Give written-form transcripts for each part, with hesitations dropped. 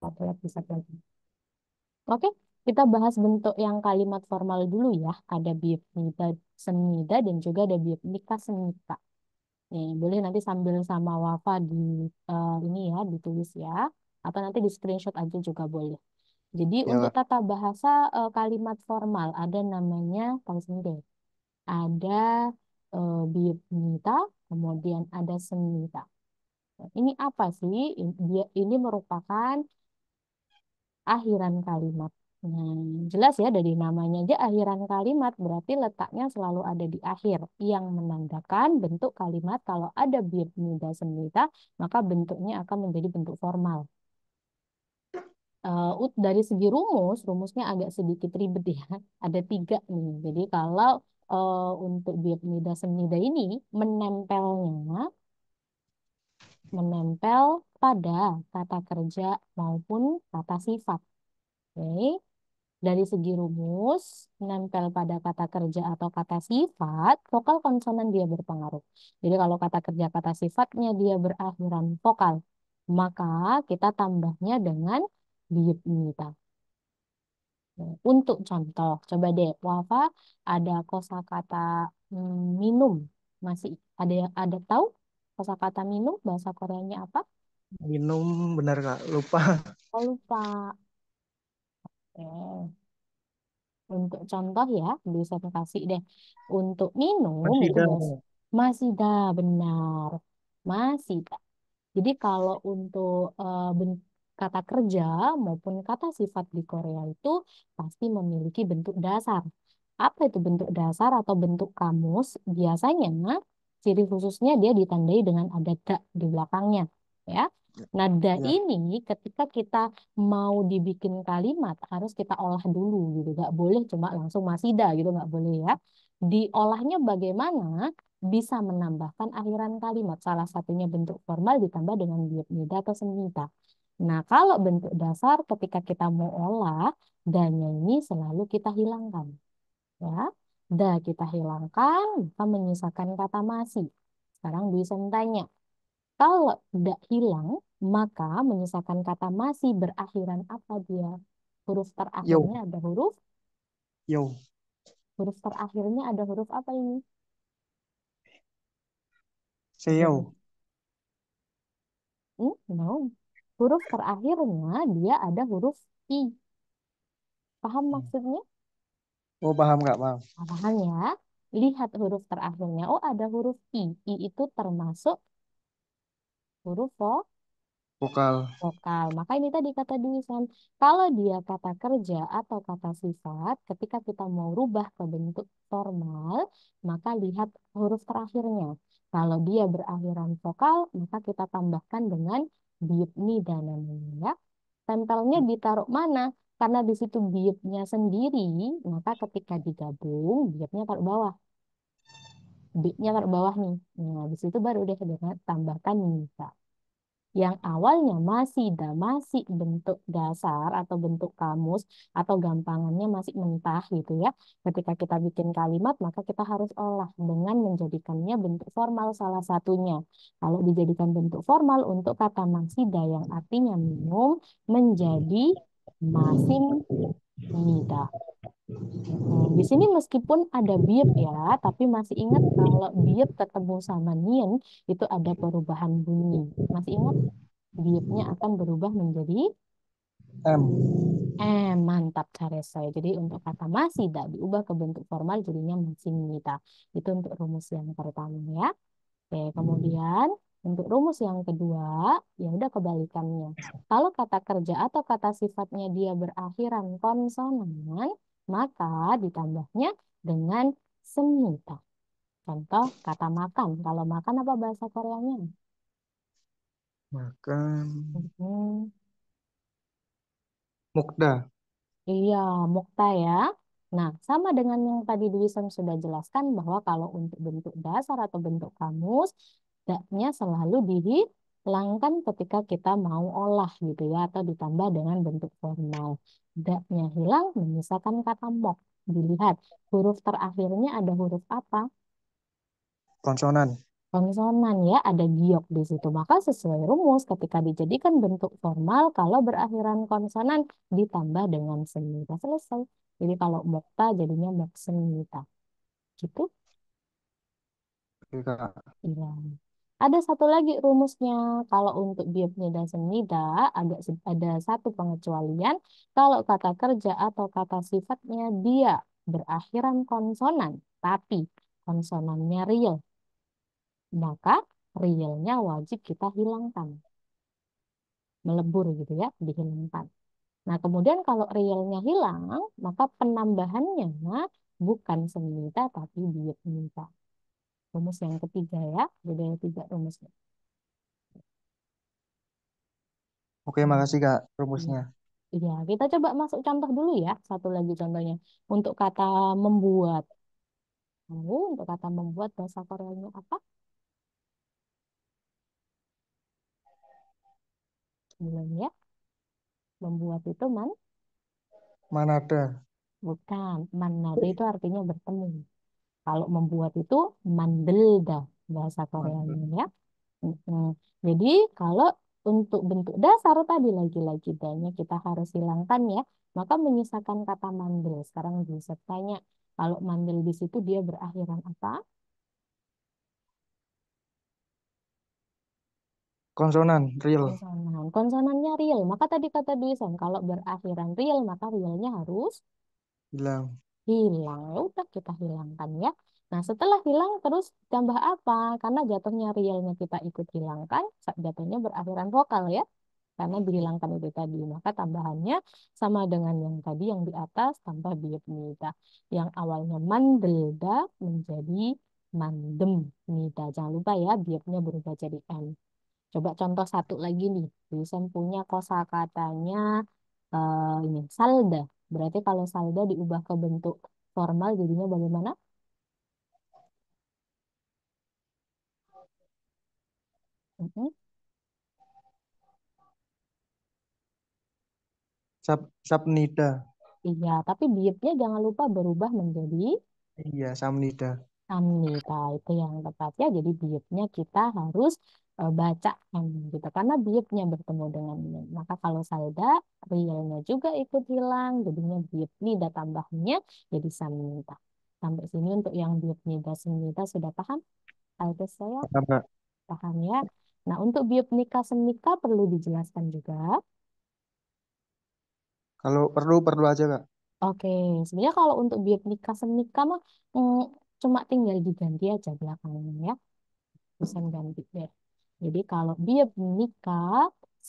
Satu lagi, satu lagi. Oke, kita bahas bentuk yang kalimat formal dulu ya. Ada biopnida semida dan juga ada biopnika semita. Nih, boleh nanti sambil sama Wafa di ini ya, ditulis ya. Atau nanti di screenshot aja juga boleh. Jadi untuk Ya, tata bahasa kalimat formal ada namanya, tahu sendiri. Ada biopnida, kemudian ada semita. Ini apa sih? Ini merupakan akhiran kalimat. Nah, jelas ya dari namanya aja akhiran kalimat berarti letaknya selalu ada di akhir yang menandakan bentuk kalimat kalau ada birnida semita maka bentuknya akan menjadi bentuk formal. Dari segi rumus, rumusnya agak sedikit ribet ya. Ada tiga nih. Jadi kalau untuk birnida semida ini menempelnya menempel pada kata kerja maupun kata sifat. Oke. Dari segi rumus, nempel pada kata kerja atau kata sifat, vokal konsonan dia berpengaruh. Jadi kalau kata kerja kata sifatnya dia berakhiran vokal, maka kita tambahnya dengan biopnida. Untuk contoh, coba deh, Wafa ada kosakata minum. Masih ada tahu kosakata minum bahasa Koreanya apa? minum benar Kak. Lupa. Oh, lupa. Untuk contoh ya, bisa saya kasih deh. Untuk minum Masih itu dah. bahasa masida benar. Masida. Jadi kalau untuk kata kerja maupun kata sifat di Korea itu pasti memiliki bentuk dasar. Apa itu bentuk dasar atau bentuk kamus? Biasanya ciri khususnya dia ditandai dengan ada da di belakangnya. Ya. Nah, da Ya. ini ketika kita mau dibikin kalimat harus kita olah dulu gitu. Nggak boleh cuma langsung masida gitu, nggak boleh ya. Diolahnya bagaimana? Bisa menambahkan akhiran kalimat. Salah satunya bentuk formal ditambah dengan biopnida atau semita. Nah, kalau bentuk dasar ketika kita mau olah, danya ini selalu kita hilangkan. Ya, da kita hilangkan, maka menyisakan kata masih. Sekarang bisa tanya, kalau da hilang, maka menyisakan kata masih berakhiran apa dia? Huruf Yo. terakhirnya ada Yo. huruf terakhirnya ada huruf apa ini? Huruf, Seo. no. Huruf terakhirnya dia ada huruf I. Paham maksudnya? Oh, paham nggak, paham. Paham ya? Lihat huruf terakhirnya. Oh, ada huruf I. I itu termasuk huruf Vokal. vokal. Maka ini tadi kata Duisan. Kalau dia kata kerja atau kata sifat, ketika kita mau rubah ke bentuk formal, maka lihat huruf terakhirnya. Kalau dia berakhiran vokal, maka kita tambahkan dengan biopni dan namanya. Ya. Tempelnya ditaruh mana? Karena di situ biopnya sendiri, maka ketika digabung, biopnya taruh bawah. B-nya taruh bawah nih. Nah, di situ baru deh dengan tambahkan nisa. Yang awalnya masih masih bentuk dasar atau bentuk kamus atau gampangannya masih mentah gitu ya. Ketika kita bikin kalimat, maka kita harus olah dengan menjadikannya bentuk formal salah satunya. Kalau dijadikan bentuk formal untuk kata masida yang artinya minum menjadi masim nida. Di sini meskipun ada biop ya, tapi masih ingat kalau biop ketemu sama nien itu ada perubahan bunyi. Masih ingat? Biopnya akan berubah menjadi M. mantap cara saya. Jadi untuk kata masih tidak diubah ke bentuk formal jadinya masih minta. Itu untuk rumus yang pertama ya. Oke, kemudian untuk rumus yang kedua, ya udah kebalikannya. Kalau kata kerja atau kata sifatnya dia berakhiran konsonan, maka ditambahnya dengan semita. Contoh kata makan. Kalau makan apa bahasa Koreanya? Makan. Hmm. Mukda. Iya, Mokta ya. Nah, sama dengan yang tadi Duisem sudah jelaskan bahwa kalau untuk bentuk dasar atau bentuk kamus, daknya selalu dihilangkan ketika kita mau olah gitu ya, atau ditambah dengan bentuk formal. Daknya hilang, menyisakan kata mok. Dilihat, huruf terakhirnya ada huruf apa? Konsonan. Konsonan ya, ada giok di situ. Maka sesuai rumus ketika dijadikan bentuk formal, kalau berakhiran konsonan ditambah dengan semita. Selesai. Jadi kalau mokta jadinya moksemita. Gitu. Oke, Kak. Iya. Ada satu lagi rumusnya. Kalau untuk biopnida semnida, ada satu pengecualian. Kalau kata kerja atau kata sifatnya dia berakhiran konsonan, tapi konsonannya real, maka realnya wajib kita hilangkan. Melebur gitu ya, dihilangkan. Nah, kemudian kalau realnya hilang, maka penambahannya bukan semnida tapi biopnida. Rumus yang ketiga ya, jadi ada tiga rumusnya. Oke, Hmm. makasih Kak Iya. rumusnya. Iya, kita coba masuk contoh dulu ya. Satu lagi contohnya. Untuk kata membuat. Lalu untuk kata membuat bahasa Koreanya apa? Belum ya. Membuat itu Manada. bukan. Manade itu artinya bertemu. Kalau membuat itu mandelda bahasa Koreanya Manada. ya. Mm-mm. Jadi kalau untuk bentuk dasar tadi lagi-lagi danya kita harus hilangkan ya. Maka menyisakan kata mandel. Sekarang bisa tanya. Kalau mandel di situ dia berakhiran apa? Konsonan, real. Konsonan. Konsonannya real. Maka tadi kata Duison, kalau berakhiran real, maka realnya harus Hilang. hilang. Ya udah kita hilangkan ya. Nah, setelah hilang terus tambah apa? Karena jatuhnya realnya kita ikut hilangkan, jatuhnya berakhiran vokal ya. Karena dihilangkan itu tadi. Maka tambahannya sama dengan yang tadi yang di atas tambah biopnida. Yang awalnya mandelda menjadi mandem nida. Jangan lupa ya, biopnya berubah jadi N. Coba contoh satu lagi nih. Wilson punya kosakatanya ini salda. Berarti kalau salda diubah ke bentuk formal jadinya bagaimana? Mm-mm. Sapnida. Iya, tapi biopnya jangan lupa berubah menjadi Iya, Samnida. amnita. Itu yang tepatnya. Jadi biopnya kita harus baca M gitu. Karena biopnya bertemu dengan ini. Maka kalau salda, realnya juga ikut hilang. Jadinya biopnida tambahnya jadi samnita. Sampai sini untuk yang biopnida samnita sudah paham? Alte saya Paham, Kak? paham ya. Nah, untuk biopnika semnika perlu dijelaskan juga. Kalau perlu, perlu aja, Kak. Oke, sebenarnya kalau untuk biopnika semnika mah cuma tinggal diganti aja belakangnya ya. Bisa ganti deh. Jadi kalau biopnika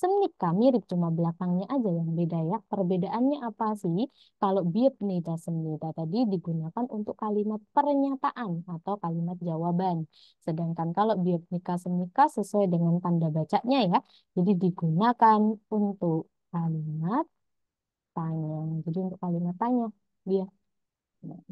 semnika mirip cuma belakangnya aja yang beda ya. Perbedaannya apa sih? Kalau biopnida semnida tadi digunakan untuk kalimat pernyataan atau kalimat jawaban. Sedangkan kalau biopnika semnika sesuai dengan tanda bacanya ya. Jadi digunakan untuk kalimat tanya. Jadi untuk kalimat tanya dia.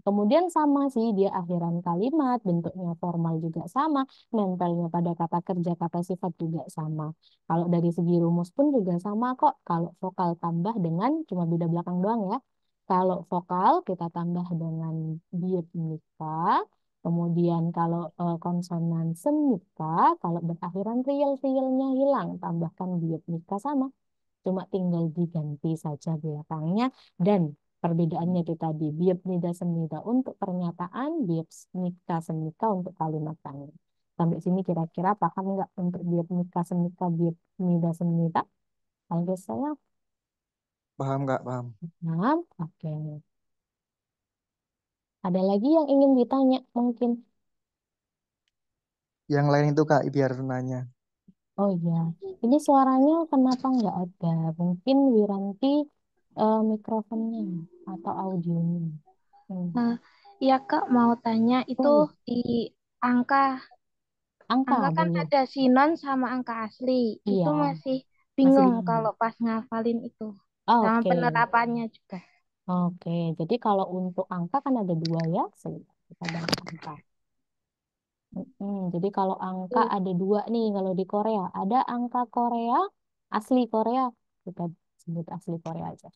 Kemudian sama sih dia akhiran kalimat, bentuknya formal juga sama, nempelnya pada kata kerja, kata sifat juga sama. Kalau dari segi rumus pun juga sama kok. Kalau vokal tambah dengan cuma beda belakang doang ya. Kalau vokal kita tambah dengan diatmika, kemudian kalau konsonan semika, kalau berakhiran realnya hilang, tambahkan diatmika sama. Cuma tinggal diganti saja belakangnya dan perbedaannya itu tadi biop nida semnida untuk pernyataan, biop nika semnika untuk kalimat tanya. Sampai sini kira-kira paham nggak untuk biop nika semnika, biop nida semnida? Kalau saya Paham, Kak? Paham. paham. Oke. Ada lagi yang ingin ditanya mungkin? Yang lain itu, Kak, biar nanya. Oh iya, ini suaranya kenapa nggak ada? Mungkin Wiranti mikrofonnya atau audionya. Hmm. Nah, iya Kak mau tanya Oh itu iya, di angka angka angka kan boleh. ada sinon sama angka asli. Itu Iya, masih masih bingung bingung. kalau pas ngafalin itu sama Oke, penerapannya juga. oke. Jadi kalau untuk angka kan ada dua ya. Sebentar, kita bahas angka. Jadi kalau angka Tuh, ada dua nih kalau di Korea. Ada angka Korea, asli Korea. Kita sebut asli Korea aja.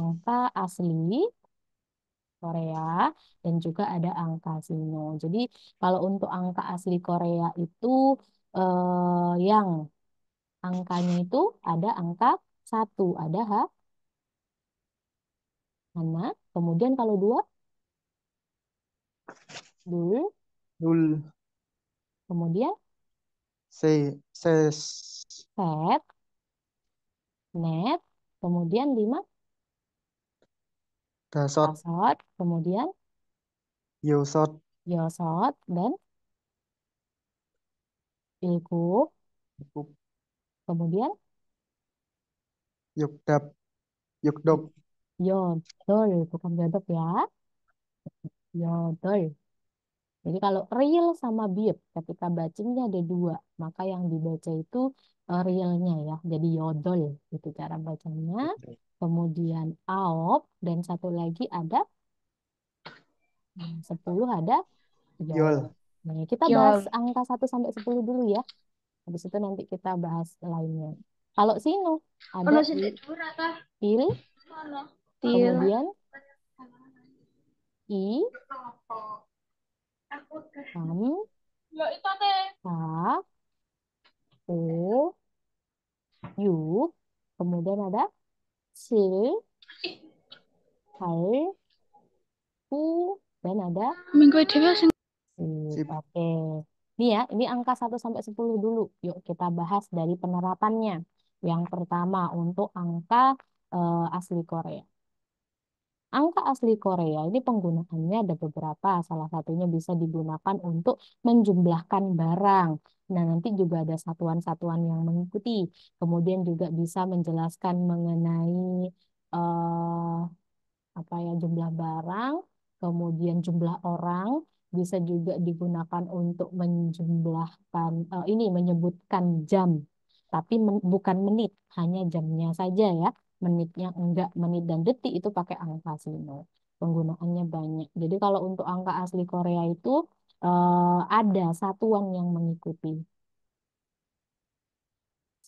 Angka asli Korea dan juga ada angka Sino. Jadi kalau untuk angka asli Korea itu yang angkanya itu ada angka satu, ada Hana. Kemudian kalau dua, Dul. Dul. Kemudian Ses. Set, Net. Kemudian lima, Dasot. Tasot. Kemudian Yosot. Yosot dan Ilkuf. Kemudian Yukdap. Yukdop. Yodol, bukan Yodop ya. Yodol. Jadi kalau real sama beat, ketika bacanya ada dua, maka yang dibaca itu realnya ya. Jadi yodol, itu cara bacanya. Kemudian aop, dan satu lagi ada 10 ada yol. Yol. Nah, kita bahas Yol. angka 1 sampai 10 dulu ya. Habis itu nanti kita bahas lainnya. Kalau sino ada Ono sing dek dhuwur ta? il, Ono. Til. kemudian i, Aku teh. am, Ya itu teh. ka, o, yu, kemudian ada sil, hal, u, dan ada Minggu dhewe sing Sip. Oke. Ini ya, ini angka 1 sampai 10 dulu. Yuk kita bahas dari penerapannya. Yang pertama untuk angka asli Korea. Angka asli Korea ini penggunaannya ada beberapa. Salah satunya bisa digunakan untuk menjumlahkan barang. Nah, nanti juga ada satuan-satuan yang mengikuti. Kemudian juga bisa menjelaskan mengenai eh, apa ya, jumlah barang, kemudian jumlah orang, bisa juga digunakan untuk menjumlahkan ini menyebutkan jam, tapi bukan menit, hanya jamnya saja ya. Menitnya enggak, menit dan detik itu pakai angka sino. Penggunaannya banyak. Jadi kalau untuk angka asli Korea itu ada satuan yang mengikuti.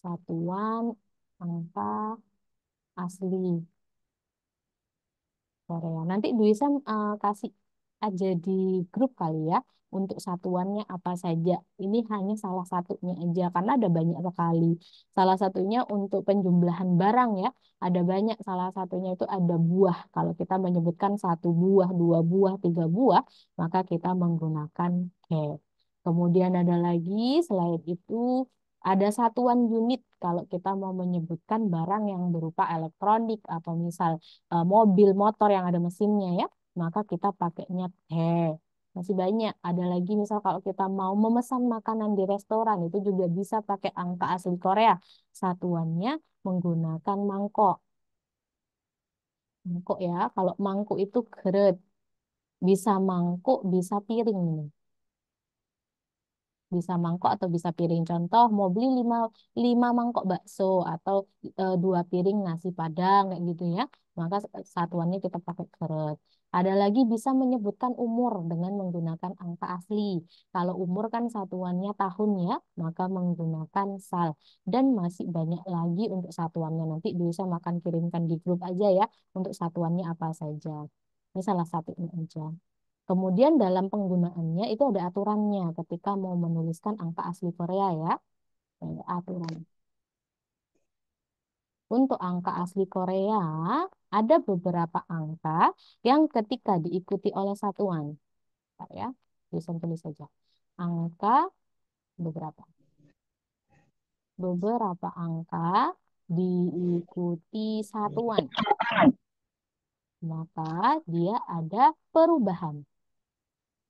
Satuan angka asli Korea. Nanti Duisa kasih aja di grup kali ya untuk satuannya apa saja. Ini hanya salah satunya aja karena ada banyak sekali. Salah satunya untuk penjumlahan barang ya. Ada banyak. Salah satunya itu ada buah. Kalau kita menyebutkan satu buah, dua buah, tiga buah, maka kita menggunakan ke. Kemudian ada lagi selain itu ada satuan unit kalau kita mau menyebutkan barang yang berupa elektronik atau misal mobil motor yang ada mesinnya ya, maka kita pakainya teh. Masih banyak. Ada lagi misal kalau kita mau memesan makanan di restoran itu juga bisa pakai angka asli Korea. Satuannya menggunakan mangkok. Mangkok ya. Kalau mangkuk itu geret. Bisa mangkuk, bisa piring ini. Bisa mangkok atau bisa piring. Contoh mau beli lima mangkok bakso atau 2 piring nasi Padang kayak gitu ya. Maka satuannya kita pakai keret. Ada lagi bisa menyebutkan umur dengan menggunakan angka asli. Kalau umur kan satuannya tahun ya, maka menggunakan sal. Dan masih banyak lagi untuk satuannya. Nanti bisa makan kirimkan di grup aja ya untuk satuannya apa saja. Ini salah satunya aja. Kemudian dalam penggunaannya itu ada aturannya ketika mau menuliskan angka asli Korea ya. Aturan. Untuk angka asli Korea ada beberapa angka yang ketika diikuti oleh satuan. Bentar ya, bisa tulis saja. Angka beberapa. Beberapa angka diikuti satuan. Maka dia ada perubahan.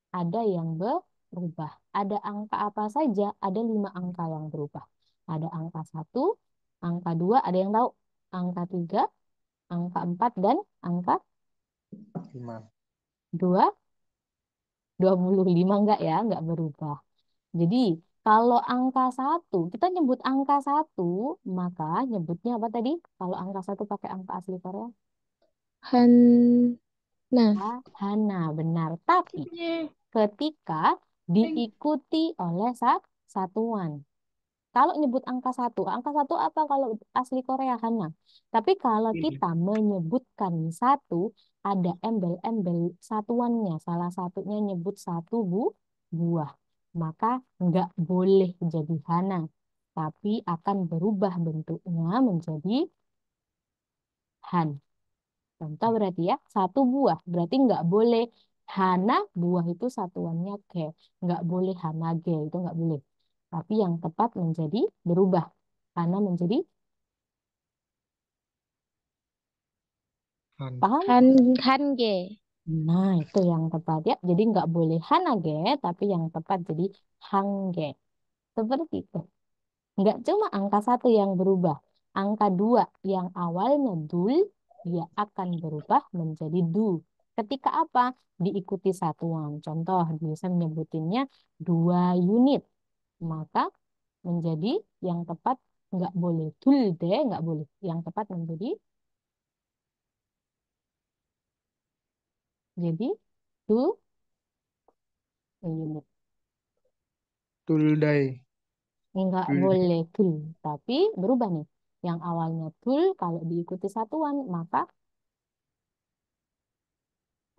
Ada yang berubah. Ada angka apa saja? Ada 5 angka yang berubah. Ada angka satu, angka 2, ada yang tahu? Angka 3, angka 4, dan angka 5. 2, 25 enggak ya, enggak berubah. Jadi kalau angka satu, kita nyebut angka satu, maka nyebutnya apa tadi? Kalau angka satu pakai angka asli Korea? Han. Nah, Hana, benar. Tapi piye? ketika diikuti oleh satuan. Kalau nyebut angka satu apa kalau asli Korea Hana. Tapi kalau Iya. kita menyebutkan satu, ada embel-embel satuannya. Salah satunya nyebut satu buah. Maka nggak boleh jadi Hana. Tapi akan berubah bentuknya menjadi Han. Contoh berarti ya, satu buah. Berarti nggak boleh hana, buah itu satuannya ge. Nggak boleh hana ge, itu nggak boleh. Tapi yang tepat menjadi berubah. Hana menjadi, Han. paham? Hange. Nah, itu yang tepat ya. Jadi nggak boleh hana ge, tapi yang tepat jadi hangge. Seperti itu. Nggak cuma angka satu yang berubah. Angka dua yang awalnya dul, dia akan berubah menjadi du. Ketika apa? Diikuti satuan. Contoh, bisa menyebutinnya 2 unit. Maka menjadi yang tepat nggak boleh dul deh, nggak boleh. Yang tepat menjadi jadi 2 unit. Tuldai. Nggak Tuldai. boleh dul, tapi berubah nih. Yang awalnya dul, kalau diikuti satuan, maka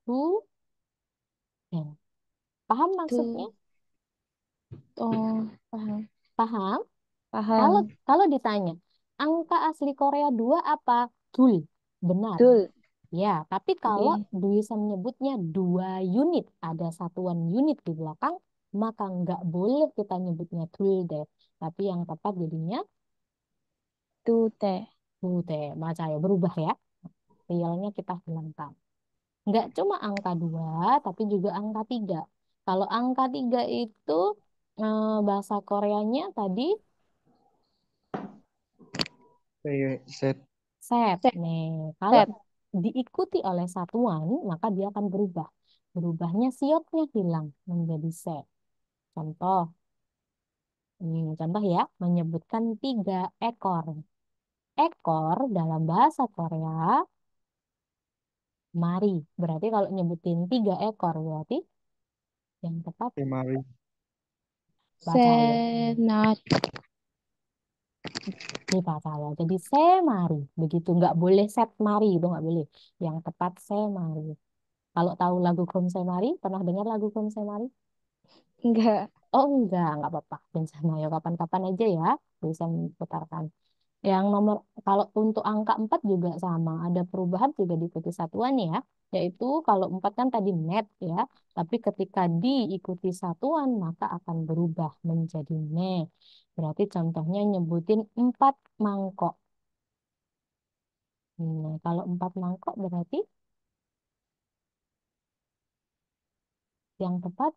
du. Paham maksudnya? Tuh. Oh, paham. Paham? Kalau Paham. kalau ditanya, angka asli Korea 2 apa? Dul. Benar. Betul. Ya, tapi kalau Oke. bisa menyebutnya 2 unit, ada satuan unit di belakang, maka nggak boleh kita nyebutnya dul deh. Tapi yang tepat jadinya Tuh teh. deh. Baca ya, berubah ya. Realnya kita hilangkan. Nggak cuma angka 2, tapi juga angka 3. Kalau angka 3 itu bahasa Koreanya tadi Set. set. Set. Nih, kalau Set. diikuti oleh satuan, maka dia akan berubah. Berubahnya siotnya hilang menjadi set. Contoh, contoh ya, menyebutkan 3 ekor. Ekor dalam bahasa Korea, mari. Berarti kalau nyebutin 3 ekor, berarti yang tepat Kemari. baca ya. Senat. Dibaca ya. Jadi semari. Begitu. Nggak boleh set mari. Itu nggak boleh. Yang tepat semari. Kalau tahu lagu Kom Semari, pernah dengar lagu Kom Semari? Enggak. Oh enggak apa-apa. Bencana ya kapan-kapan aja ya bisa memutarkan. Yang nomor kalau untuk angka 4 juga sama, ada perubahan juga diikuti satuan ya, yaitu kalau 4 kan tadi net ya, tapi ketika diikuti satuan maka akan berubah menjadi ne. Berarti contohnya nyebutin 4 mangkok. Nah, kalau 4 mangkok berarti yang tepat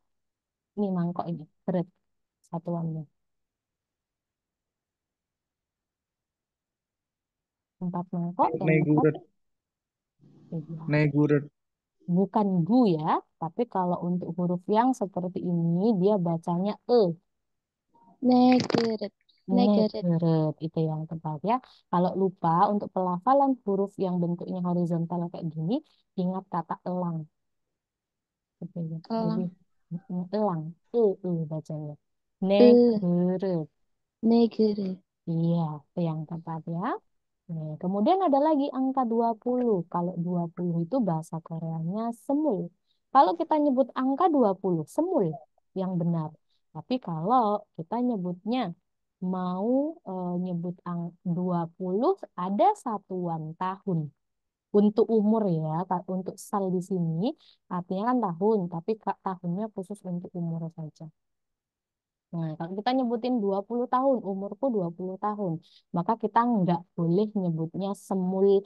ini mangkok ini, berat satuannya. 4 mangkok yang tepat Neguret. ya. Neguret. Bukan gu ya, tapi kalau untuk huruf yang seperti ini dia bacanya e. Negeret. Negeret. Negeret itu yang tepat ya. Kalau lupa untuk pelafalan huruf yang bentuknya horizontal kayak gini, ingat kata elang. Gitu ya. Jadi Elang. elang, bacanya. E. Negeret. Negeret. Iya, itu yang tepat ya. Nih, kemudian ada lagi angka 20. Kalau 20 itu bahasa Koreanya semul. Kalau kita nyebut angka 20 semul yang benar. Tapi kalau kita nyebutnya mau nyebut 20 ada satuan tahun. Untuk umur ya, untuk sal di sini artinya kan tahun, tapi tahunnya khusus untuk umur saja. Nah, kalau kita nyebutin 20 tahun, umurku 20 tahun, maka kita nggak boleh nyebutnya semul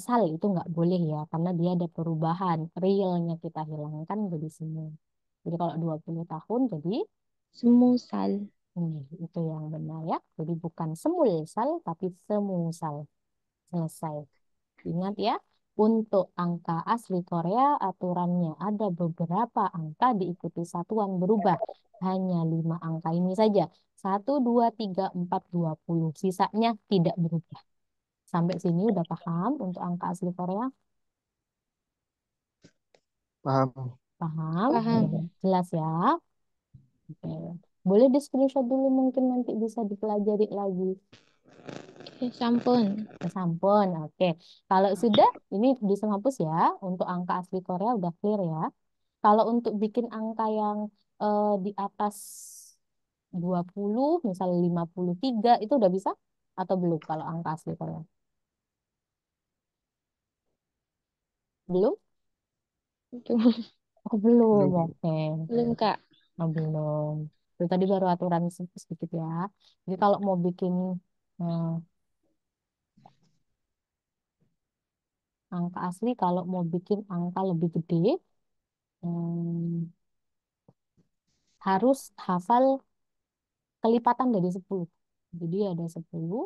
sal, itu nggak boleh ya, karena dia ada perubahan. Realnya kita hilangkan jadi semul. Jadi kalau 20 tahun, jadi Semusal. ini, itu yang benar ya. Jadi bukan semul sal, tapi semusal. Selesai. Ingat ya, untuk angka asli Korea aturannya ada beberapa angka diikuti satuan berubah. Hanya 5 angka ini saja. 1, 2, 3, 4, 20. Sisanya tidak berubah. Sampai sini udah paham untuk angka asli Korea? Paham. Paham? Udah Paham. jelas ya? Oke. Boleh di screenshot dulu mungkin nanti bisa dipelajari lagi. Oke, sampun. Ya, sampun, oke. Kalau sudah, ini bisa hapus ya. Untuk angka asli Korea udah clear ya. Kalau untuk bikin angka yang di atas 20, misalnya 53, itu udah bisa? Atau belum kalau angka asli Korea? Belum? Belum, Oh, belum, Belum. oke. belum Kak. Oh, belum. Itu tadi baru aturan sedikit ya. Jadi kalau mau bikin eh, angka asli, kalau mau bikin angka lebih gede, hmm, harus hafal kelipatan dari 10. Jadi ada 10,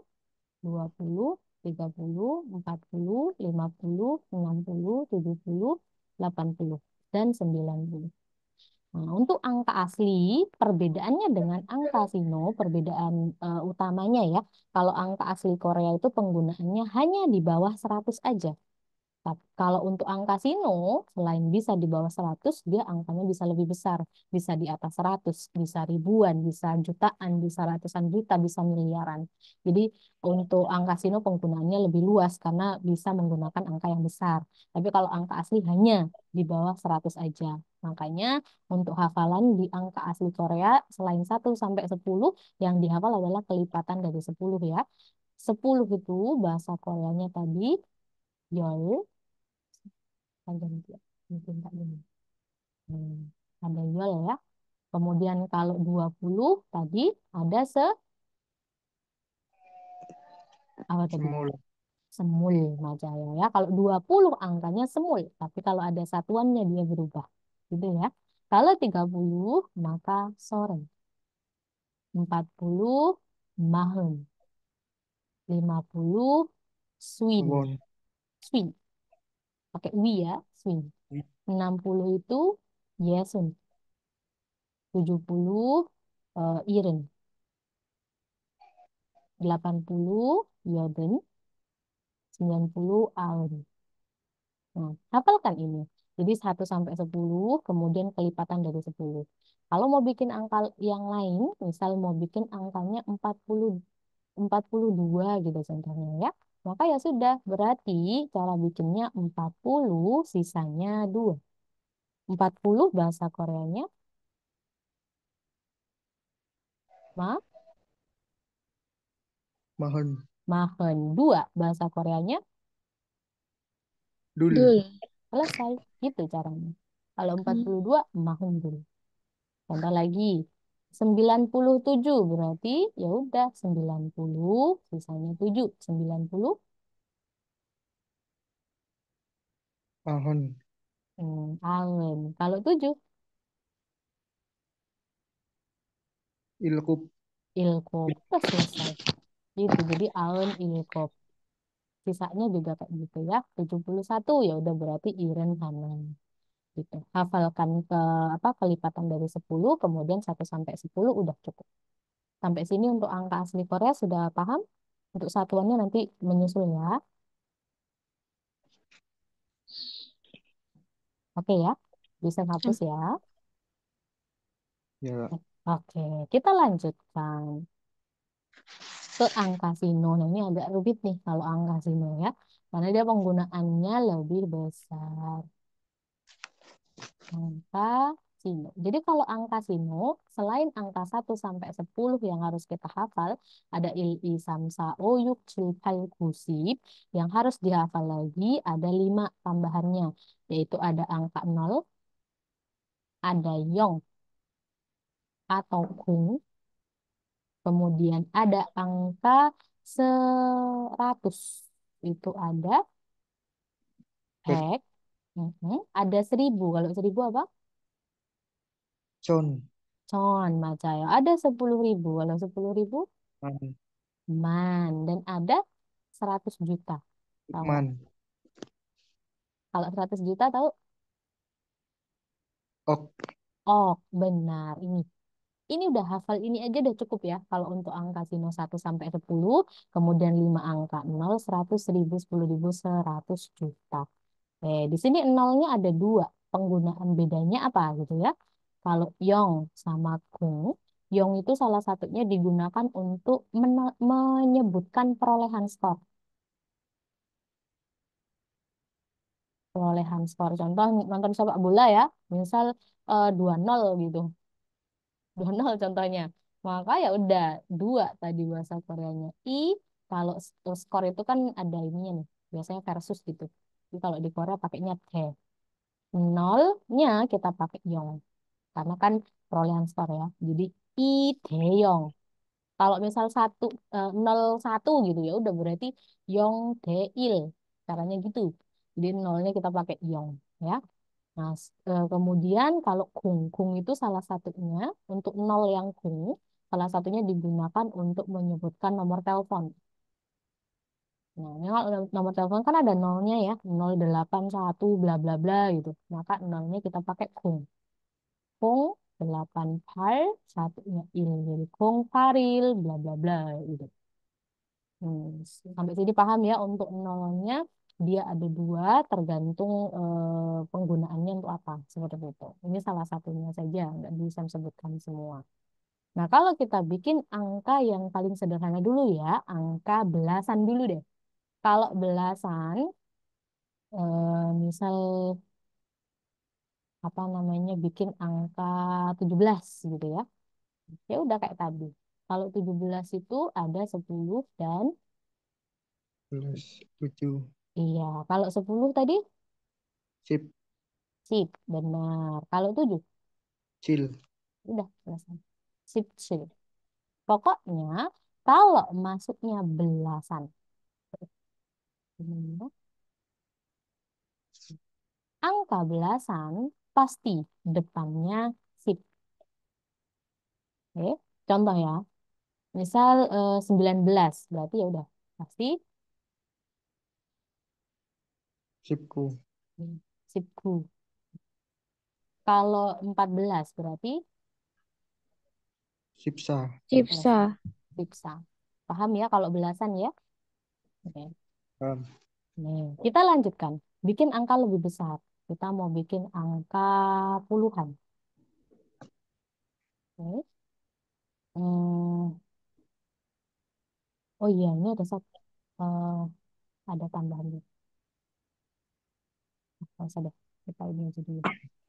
20, 30, 40, 50, 60, 70, 80, dan 90. Nah, untuk angka asli, perbedaannya dengan angka sino, perbedaan utamanya ya, kalau angka asli Korea itu penggunaannya hanya di bawah 100 aja. Kalau untuk angka sino, selain bisa di bawah 100, dia angkanya bisa lebih besar. Bisa di atas 100, bisa ribuan, bisa jutaan, bisa ratusan juta, bisa miliaran. Jadi untuk angka sino penggunaannya lebih luas karena bisa menggunakan angka yang besar. Tapi kalau angka asli hanya di bawah 100 aja. Makanya untuk hafalan di angka asli Korea, selain 1 sampai 10, yang dihafal adalah kelipatan dari 10 ya. 10 itu bahasa Koreanya tadi, 열, panjang dia mungkin tak gini. Hmm, ada yol ya. Kemudian kalau 20 tadi ada apa tadi? Semula. Semul Majaya ya. Kalau 20 angkanya semul, tapi kalau ada satuannya dia berubah. Gitu ya. Kalau 30 maka sore. 40 mahun. 50 swing. Won. Swing. Pakai wi ya, swing. 60 itu yesun. 70 iren. 80 Yoden, 90 Aun. Nah, hafalkan ini. Jadi 1 sampai 10, kemudian kelipatan dari 10. Kalau mau bikin angka yang lain, misal mau bikin angkanya 42 gitu contohnya ya. Maka ya sudah, berarti cara bikinnya 40, sisanya 2. 40 bahasa Koreanya, ma, Mahon. mahon. 2 bahasa Koreanya, Dul. Dul. selesai. Gitu caranya. Kalau empat Hmm, puluh dua mahon dulu. Contoh lagi, 97 berarti ya udah 90 sisanya 7. 90 Mahon. allen. Kalau 7 Ilkup. ilkop. Udah selesai. Gitu. Jadi allen ilkop. Sisanya juga kayak gitu ya. 71 ya udah berarti iren sama gitu. Hafalkan ke apa kelipatan dari 10 kemudian 1 sampai 10 udah cukup. Sampai sini untuk angka asli Korea sudah paham? Untuk satuannya nanti menyusul ya. Oke ya. Bisa hapus sam- ya. Ya. Oke, kita lanjutkan ke angka sino. Nah, ini agak rumit nih kalau angka sino ya. Karena dia penggunaannya lebih besar. Angka sino. Jadi kalau angka sino, selain angka 1 sampai 10 yang harus kita hafal, ada il'i samsa oyuk cilpai kusip. Yang harus dihafal lagi ada 5 tambahannya. Yaitu ada angka 0, ada yong atau kung, kemudian ada angka 100. Itu ada Tek. hek. Ada 1000. Kalau 1000 apa? Con. Con, macaya. Ada 10.000. Kalau 10.000, Man. man. Dan ada 100 juta. Tahu nggak? Ikman. Kalau 100 juta tahu? Ok. Oh, benar. Ini udah hafal ini aja udah cukup ya. Kalau untuk angka sino 1 sampai 10, kemudian 5 angka 0, 100, 1000, 10.000, 100 juta. Di sini nolnya ada 2. Penggunaan bedanya apa gitu ya? Kalau Yong sama Kung, Yong itu salah satunya digunakan untuk menyebutkan perolehan skor. Perolehan skor. Contoh nonton sepak bola ya, misal 2-0 gitu. 2-0 contohnya. Maka ya udah dua tadi bahasa Koreanya. Kalau skor itu kan ada ininya nih. Biasanya versus gitu. Jadi kalau di Korea pakainya the. Nolnya kita pakai yong. Karena kan perolehan skor ya. Jadi Daeyong. Kalau misal 0-1 gitu ya udah berarti Yong Daeil. Caranya gitu. Jadi nolnya kita pakai Yong ya. Nah, kemudian kalau kung itu salah satunya untuk nol yang salah satunya digunakan untuk menyebutkan nomor telepon. Nah, ini kalau nomor telepon kan ada nolnya ya, 081 bla bla bla gitu. Maka nolnya kita pakai kung. Kung 88 satunya il. Jadi kung paril bla bla bla gitu. Sampai sini paham ya untuk nolnya dia ada dua tergantung penggunaannya untuk apa seperti itu. Ini salah satunya saja nggak bisa sebutkan semua. Nah kalau kita bikin angka yang paling sederhana dulu ya, angka belasan dulu deh. Kalau belasan, misal apa namanya bikin angka 17 gitu ya. Ya udah kayak tadi. Kalau 17 itu ada 10 dan 7. iya. Kalau 10 tadi Sip. sip, benar. Kalau 7 Cil. udah selesai. Sip, sip. Pokoknya kalau masuknya belasan, angka belasan pasti depannya sip. Oke, contoh ya. Misal 19 berarti ya udah pasti Sipku. sipku. Kalau 14 berarti Sipsa. selesai. Cipsa. Sipsa. Paham ya kalau belasan ya? Oke. Paham. Nih, kita lanjutkan. Bikin angka lebih besar. Kita mau bikin angka puluhan. Oke. Hmm, oh iya, ini eh, ada tambahan. Nggak usah deh. Kita ini aja dulu.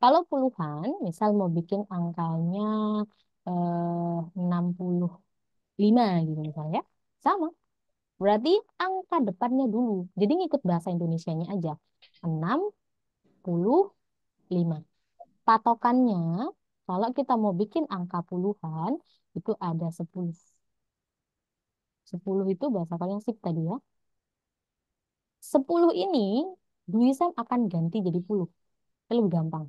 Kalau puluhan, misal mau bikin angkanya 65 gitu misalnya. Sama. Berarti angka depannya dulu. Jadi ngikut bahasa Indonesianya aja. 65. Patokannya, kalau kita mau bikin angka puluhan, itu ada 10. 10 itu bahasa kalian sip tadi ya. 10 ini, Duisam akan ganti jadi puluh. Itu lebih gampang.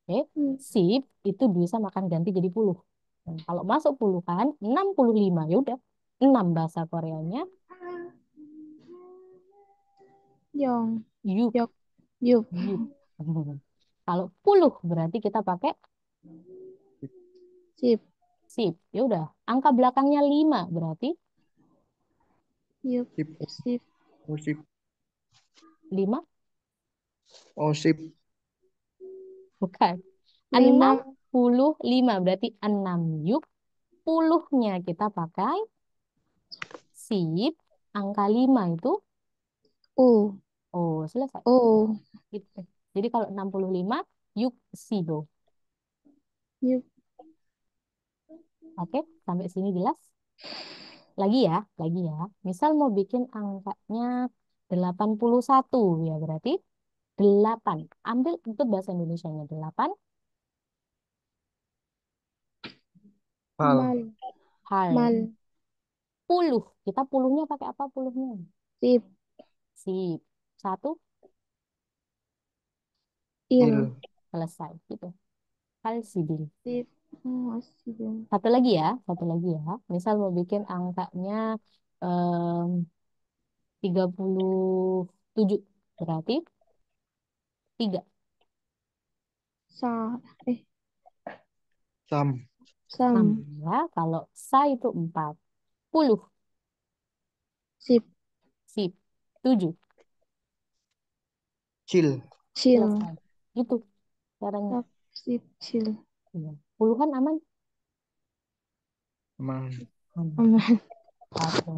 Oke, Hmm. sip itu bisa makan ganti jadi puluh. Nah, kalau masuk puluhan, 65. Ya udah, 6 bahasa Koreanya, Yong. yuk, Yok. Yup. yuk. Kalau puluh berarti kita pakai Sip. sip. Ya udah, angka belakangnya 5 berarti Yup. Sip. Sip. Oh, sip. 5 Oh, sip. bukan. enam 5. puluh lima berarti 6 yuk. Puluhnya kita pakai sip. Angka 5 itu, U. oh selesai. O. Gitu. Jadi kalau 65 yuk sibo. Yup. Oke, sampai sini jelas? Lagi ya. Misal mau bikin angkanya 81 ya berarti 8. Ambil itu bahasa Indonesianya 8 Hal. Mal. hal Mal. puluh. Kita puluhnya pakai apa puluhnya? Sip. Sip. Satu Il. Il. selesai gitu. Hal sibil. Sip. Oh, sip. Satu lagi ya. Misal mau bikin angkanya em, 37 berarti 3. Sa. Eh. Sam. Sam. Ya, kalau sa itu 40. Sip. Sip. 7. Cil. Chill. Selesai. Gitu caranya. Sap. Sip. Chill. Iya. Puluhan aman? Aman. Aman. Oke.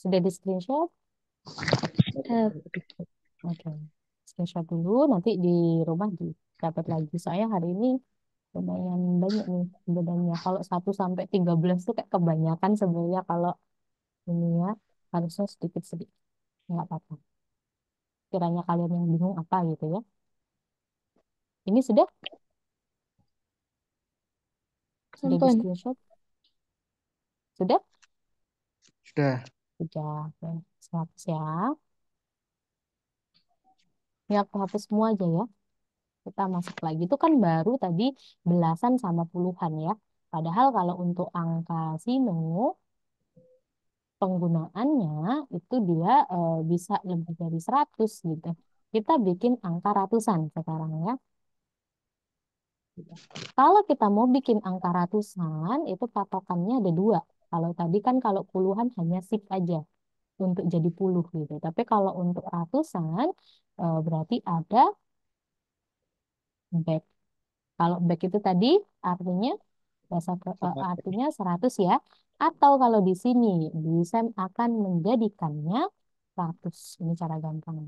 Sudah di screenshot? Tab. Oke. Screenshot dulu, nanti di rumah dicatat lagi. Soalnya hari ini lumayan banyak nih bedanya. Kalau 1 sampai 13 tuh kayak kebanyakan sebenarnya kalau ini ya. Harusnya sedikit-sedikit. Nggak apa-apa. Kiranya kalian yang bingung apa gitu ya. Ini sudah di Nonton. screenshot? Sudah? Sudah. Sudah. Oke. Hapus ya. Ini aku hapus semua aja ya. Kita masuk lagi. Itu kan baru tadi belasan sama puluhan ya. Padahal kalau untuk angka sino, penggunaannya itu dia bisa lebih dari 100 gitu. Kita bikin angka ratusan sekarang ya. Kalau kita mau bikin angka ratusan, itu patokannya ada dua. Kalau tadi kan kalau puluhan hanya sip aja untuk jadi puluh gitu. Tapi kalau untuk ratusan, berarti ada back. Kalau back itu tadi artinya artinya 100 ya. Atau kalau di sini, bisa akan menjadikannya 100. Ini cara gampang.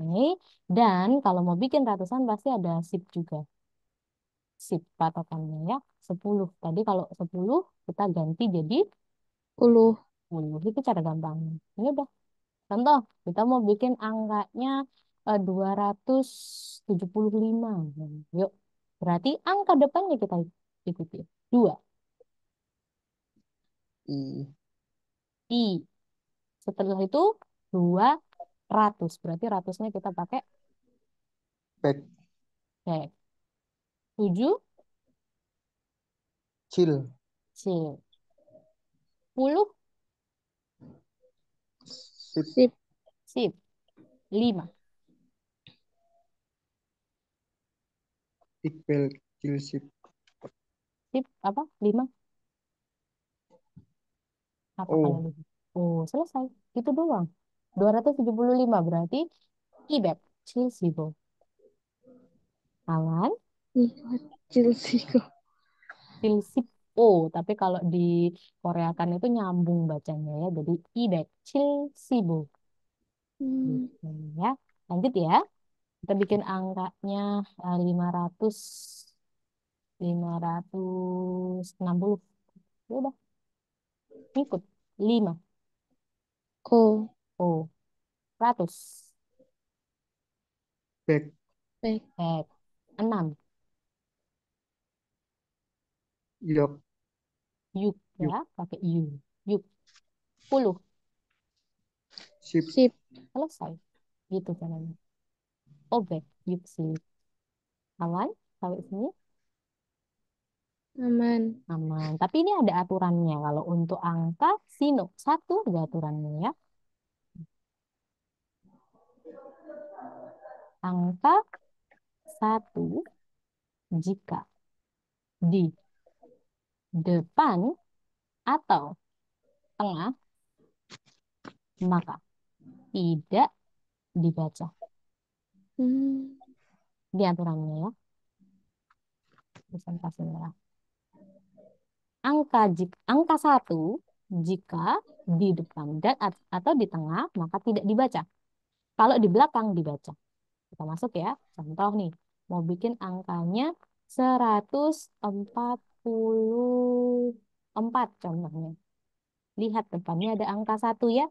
Oke. Dan kalau mau bikin ratusan pasti ada sip juga. Sip patokannya ya. 10. Tadi kalau 10 kita ganti jadi 10. 10. Itu cara gampang. Ini udah. Contoh, kita mau bikin angkanya 275. Yuk. Berarti angka depannya kita ikuti. 2. I. I. Setelah itu 200. Berarti ratusnya kita pakai Back. C. 7 Chill. C. 10 Sip. Sip. sip. 5 Iqbal. Chill sip. sip apa? 5 apa kalau Oh. 5? Oh, selesai. Itu doang. 275 berarti ibet. Chilsibo. Aman. Ih, kecil sih kok. Chilsip. Oh, tapi kalau di Korea kan itu nyambung bacanya ya. Jadi ibet. Chilsibo. Hmm. Gitu ya. Lanjut ya. Kita bikin angkanya 500, 560. Ya udah, ikut. 5. Ko. Oh, 100. Back. Baik. 6. Yok. Yuk ya, Yuk. pakai you. Yuk. 10. Sip. Sip. Selesai. Gitu caranya. Obek. Yuk sih. Aman? Sampai sini Aman. aman. Tapi ini ada aturannya. Kalau untuk angka sino. 1 ada aturannya ya. Angka 1 jika di depan atau tengah, maka tidak dibaca. Hmm. Di aturannya ya. Presentasi merah. Angka 1 jika di depan dan atau di tengah, maka tidak dibaca. Kalau di belakang dibaca. Kita masuk ya. Contoh nih, mau bikin angkanya 144 contohnya. Lihat depannya ada angka 1 ya.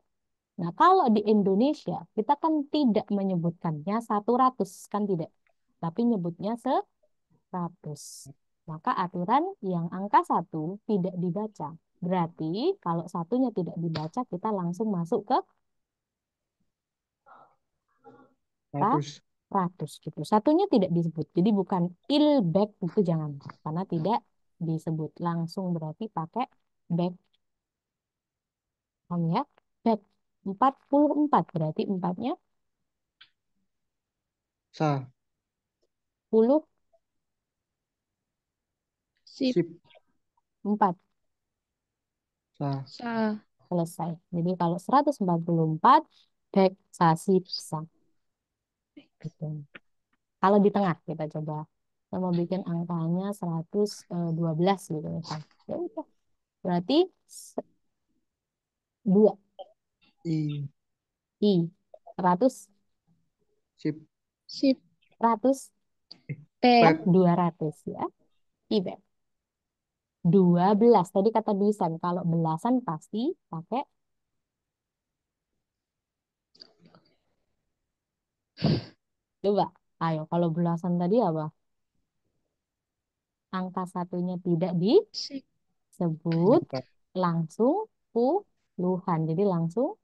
Nah, kalau di Indonesia, kita kan tidak menyebutkannya 100, kan tidak. Tapi nyebutnya 100. Maka aturan yang angka 1 tidak dibaca. Berarti kalau satunya tidak dibaca, kita langsung masuk ke 100. 100 gitu. Satunya tidak disebut. Jadi bukan ilbek itu jangan. Karena tidak disebut. Langsung berarti pakai back. Paham ya? Back 44. Berarti empatnya Sa. 10 Sip. Sip. 4. Sa. Sa. Selesai. Jadi kalau 144 back sasi sa. Gitu. Kalau di tengah kita coba. Kita mau bikin angkanya 112 gitu misalnya. Ya udah. Berarti se- dua I. I. Ratus, Sip. Sip. ratus, kan Pek. Pek. 200 ya. I, Beb. 12. Tadi kata Dusan, kalau belasan pasti pakai, coba. Ayo, kalau belasan tadi apa? Angka satunya tidak Sip. disebut, Bukan. langsung puluhan. Jadi langsung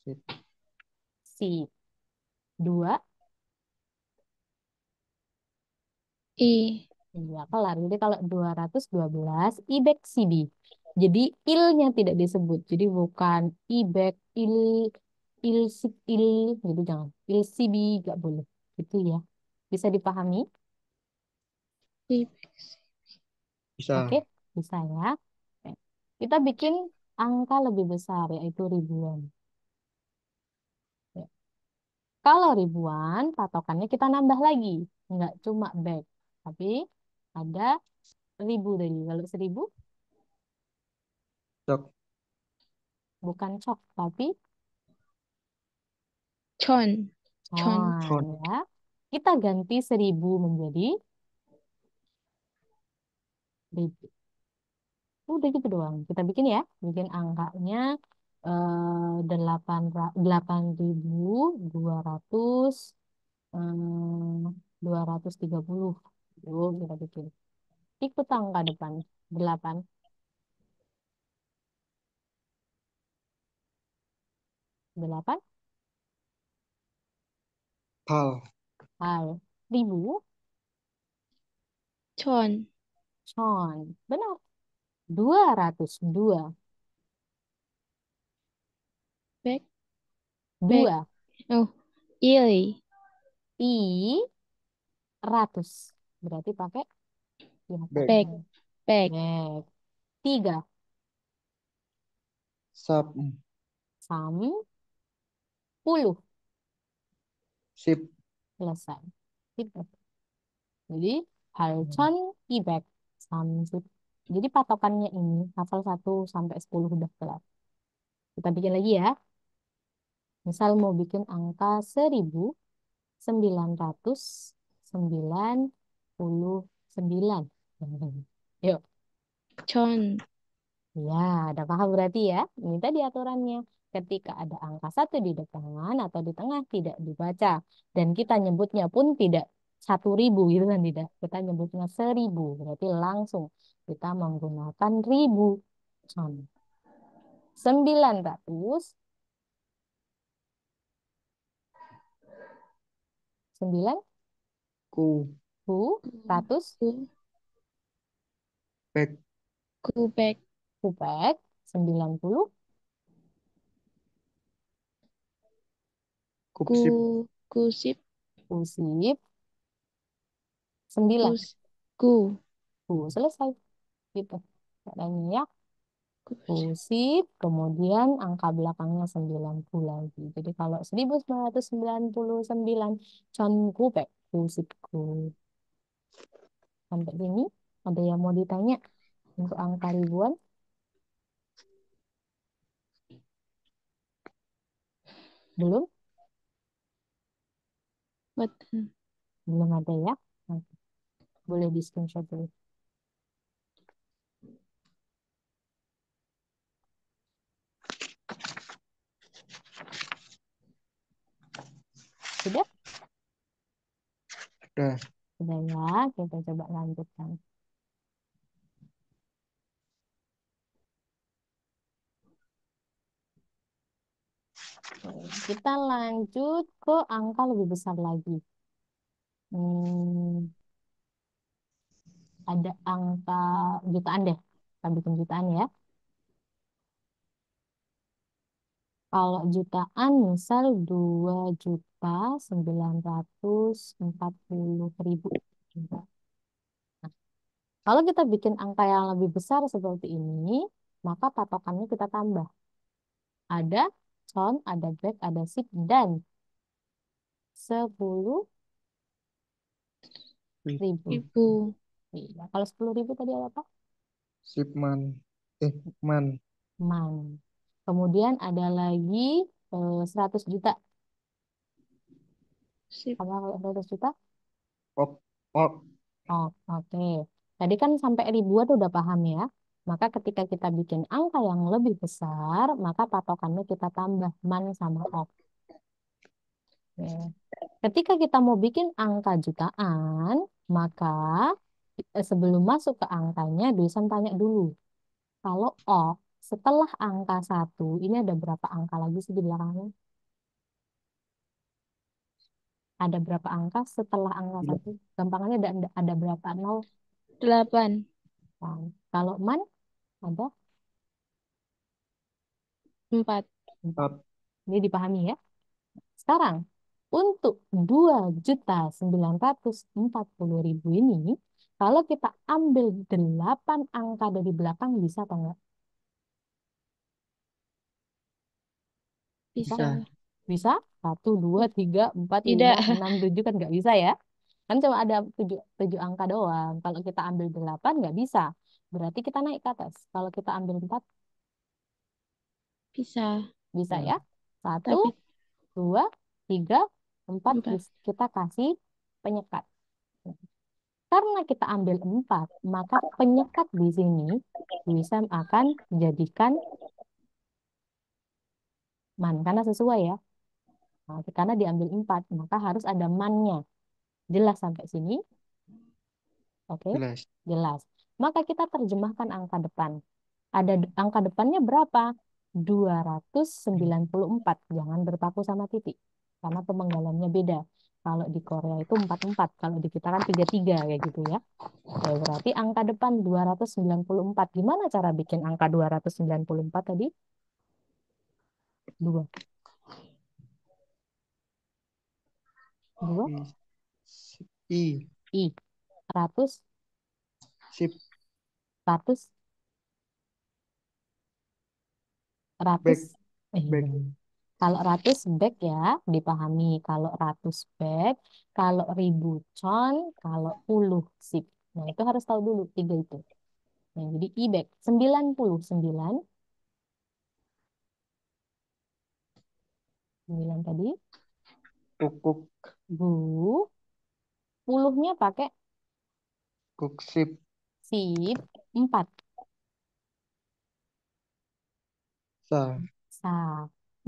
Sip. si. Dua, I. iya, kelar. Jadi kalau 212 ibek CB. Jadi ilnya tidak disebut. Jadi bukan ibek, il sib, il. Gitu jangan. Il CB gak boleh. Gitu ya. Bisa dipahami? Sip. Oke, Bisa. bisa ya. Oke. Kita bikin angka lebih besar, yaitu ribuan. Ya. Kalau ribuan, patokannya kita nambah lagi. Nggak cuma back. Tapi ada ribu tadi. Kalau 1000, Cok. bukan cok, tapi Chon. Chon. con Con. ya. Kita ganti 1000 menjadi ribu. Udah gitu doang. Kita bikin ya. Bikin angkanya 8.200 230. Yuk, kita bikin. Ikut angka depan. 8, 8, Pal. hal, ribu, Chon. con. Benar. 202. Bek. Bek. 2. Oh. I. I, ratus. Berarti pakai di Bek. Bek. atasnya. Bek. Baik. 3. Sap. Sam, puluh. Sip. Selesai. Gitu. Jadi, halcon ibek. Samsut. Jadi patokannya ini, hafal 1 sampai 10 udah kelar. Kita bikin lagi ya. Misal mau bikin angka 1999. Yuk. Chon. Ya, ada paham berarti ya. Ini tadi aturannya. Ketika ada angka satu di depan atau di tengah tidak dibaca. Dan kita nyebutnya pun tidak 1000 gitu kan tidak. Kita nyebutnya 1000. Berarti langsung kita menggunakan ribu. Con. 900, Ku. 100, Ku. Pek. Ku. Bek. kupek, 90, Kup Ku. sip. Ku. Sip. kusip, 9. Ku. Ku. Selesai. Gitu. Caranya ya. Ku. Kusip, kemudian angka belakangnya 90 lagi. Jadi kalau 1999 con kupek, kusipku. Sampai sini, ada yang mau ditanya untuk angka ribuan? Belum? Button. Belum ada ya? Nah, boleh di screenshot dulu. Sudah? Dah. Sudah ya, kita coba lanjutkan. Kita lanjut ke angka lebih besar lagi. Hmm, ada angka jutaan deh. Kita bikin jutaan ya. Kalau jutaan misal 2.940.000. Nah, kalau kita bikin angka yang lebih besar seperti ini, maka patokannya kita tambah. Ada con, ada back, ada sip, dan 10.000. Ribu. Ibu. Iya. Kalau 10.000 tadi ada apa? Sipman. Man. Man. Kemudian ada lagi 100 juta. Sip. Apa kalau 100 juta? Ok. Ok. Oh, oke. Tadi kan sampai ribuan udah paham ya. Maka ketika kita bikin angka yang lebih besar, maka patokannya kita tambah man sama ok. Oke. Ketika kita mau bikin angka jutaan, maka sebelum masuk ke angkanya, dosen tanya dulu. Kalau ok setelah angka satu, ini ada berapa angka lagi sih di belakangnya? Ada berapa angka setelah angka satu? Gampangnya ada berapa nol? 8. Nah, kalau man ada 4. empat. Empat. Ini dipahami ya. Sekarang, untuk 2.940.000 ini, kalau kita ambil 8 angka dari belakang, bisa atau enggak? Bisa? Bisa. Bisa. Bisa? Satu, dua, tiga, empat, lima, Tidak. enam, tujuh kan nggak bisa ya? Kan cuma ada tujuh angka doang. Kalau kita ambil 8, nggak bisa. Berarti kita naik ke atas. Kalau kita ambil 4, Bisa. bisa Nah, ya? Satu, Tapi dua, tiga, empat, 4. kita kasih penyekat. Karena kita ambil 4, maka penyekat di sini Wisam akan jadikan man. Karena sesuai ya. Nah, karena diambil 4, maka harus ada mannya. Jelas sampai sini? Oke, jelas. jelas. Maka kita terjemahkan angka depan. Ada angka depannya berapa? 294. Jangan berpaku sama titik. Karena pemenggalannya beda. Kalau di Korea itu 44. Kalau di kita kan 33 kayak gitu ya. Ya, berarti angka depan 294. Gimana cara bikin angka 294 tadi? 2. 2 I. Sip. I. I. 100, Sip. 100, 100. Back. Iya. Back. Kalau 100 back ya, dipahami. Kalau 100 back, kalau 1000 con, kalau puluh sip. Nah, itu harus tahu dulu tiga itu. Nah, jadi I back 99, 9 tadi, Kukuk. bu, puluhnya pakai Kuk. Sip. sip, 4. Sa. Sa.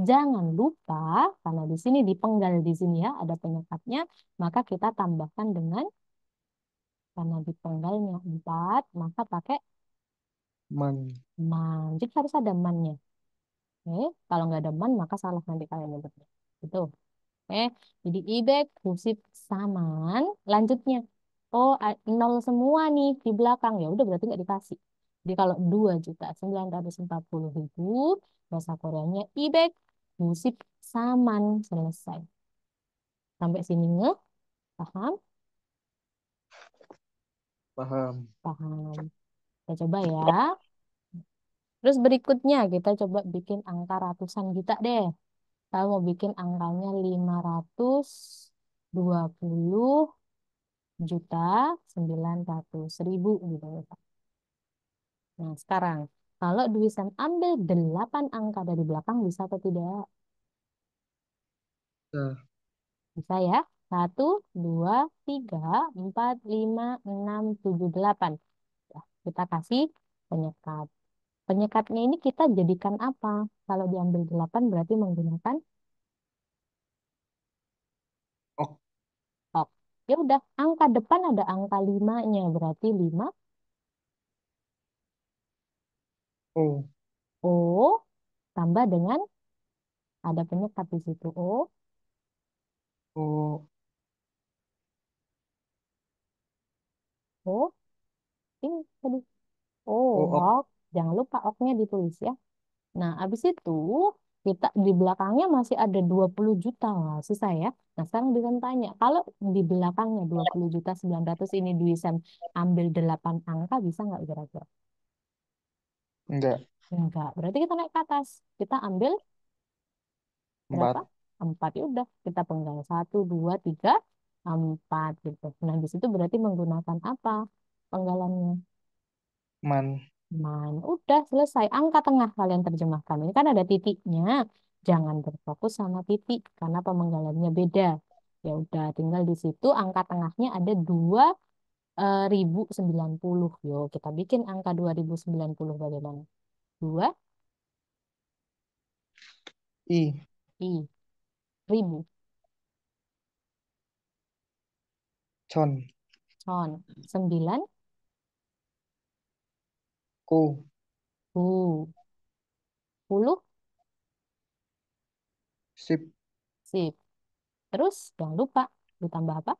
Jangan lupa, karena di sini dipenggal di sini ya, ada penyekatnya, maka kita tambahkan dengan, karena dipenggalnya 4, maka pakai Man. man. Jadi harus ada mannya. Oke, kalau nggak ada man, maka salah nanti kalian nyebutnya. Gitu. Oke, jadi ibek, fungsi saman. Lanjutnya, oh nol semua nih di belakang. Ya udah berarti nggak dikasih. Jadi kalau 2.940.000, bahasa Koreanya ibek, fungsi saman. Selesai. Sampai sini nge, paham? Paham. Paham. Kita coba ya. Terus berikutnya kita coba bikin angka ratusan juta deh. Saya mau bikin angkanya 520.900.000 gitu. Nah, sekarang kalau Duisan ambil 8 angka dari belakang bisa atau tidak? Sa. Bisa ya. Satu, 2, 3, 4, 5, 6, 7, 8. Ya, kita kasih penyekat. Penyekatnya ini kita jadikan apa? Kalau diambil 8 berarti menggunakan Ok. ok. Ya udah, angka depan ada angka 5-nya, berarti 5 O. O tambah dengan ada penyekat di situ O. O ini tadi O. Ok. ok. Jangan lupa oknya ditulis ya. Nah, habis itu kita di belakangnya masih ada 20 juta. Wah, susah ya. Nah, sekarang bisa tanya, kalau di belakangnya 20.900.000 ini Dwi Sam ambil 8 angka bisa nggak kira-kira? Enggak. Enggak. Berarti kita naik ke atas. Kita ambil berapa? Empat. 4. Ya udah, kita penggal. Satu, dua, tiga, 4 gitu. Nah, di situ berarti menggunakan apa penggalannya? Man. Udah selesai. Angka tengah kalian terjemahkan. Ini kan ada titiknya. Jangan berfokus sama titik karena pemenggalannya beda. Ya udah, tinggal di situ angka tengahnya ada 2090. Yo, kita bikin angka 2090 bagaimana? 2 I. i ribu. Con. Con. 9 Ku. u. 10 Sip. sip. Terus jangan lupa ditambah apa?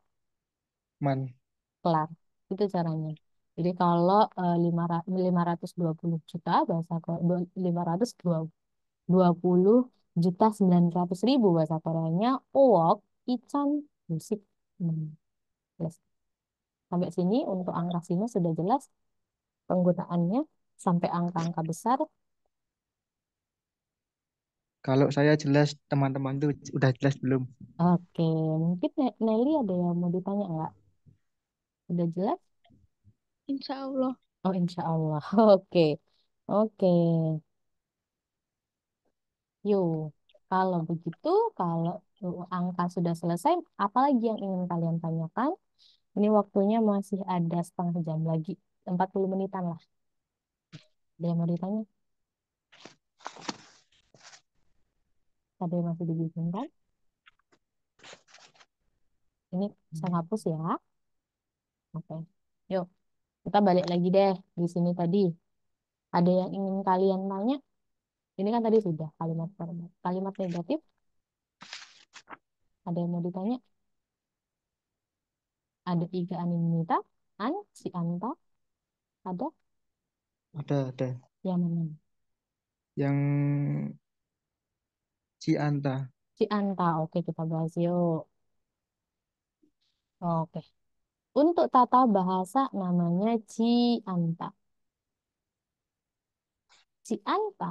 Man. Kelar. Itu caranya. Jadi kalau 520 juta bahasa 520 juta 900 ribu bahasa Koreanya owok ican musik. Jelas. Sampai sini untuk angka sini sudah jelas penggunaannya sampai angka-angka besar. Kalau saya jelas, teman-teman tuh udah jelas belum? Oke, mungkin Nelly ada yang mau ditanya nggak? Udah jelas? Insya Allah. Oh, insya Allah. Oke, oke. Yuk, kalau begitu, kalau angka sudah selesai, apalagi yang ingin kalian tanyakan? Ini waktunya masih ada setengah jam lagi, 40 menitan lah. Ada yang mau ditanya? Ada yang masih dibimbingkan? Ini saya hapus ya. Oke. Yuk, kita balik lagi deh di sini tadi. Ada yang ingin kalian tanya? Ini kan tadi sudah kalimat formal. Kalimat negatif, ada yang mau ditanya? Ada Iga Animita, Si Anta, ada Ada. yang mana? Yang Cianta. Si Anta, oke kita bahas yuk. Oke. Untuk tata bahasa namanya Cianta. Cianta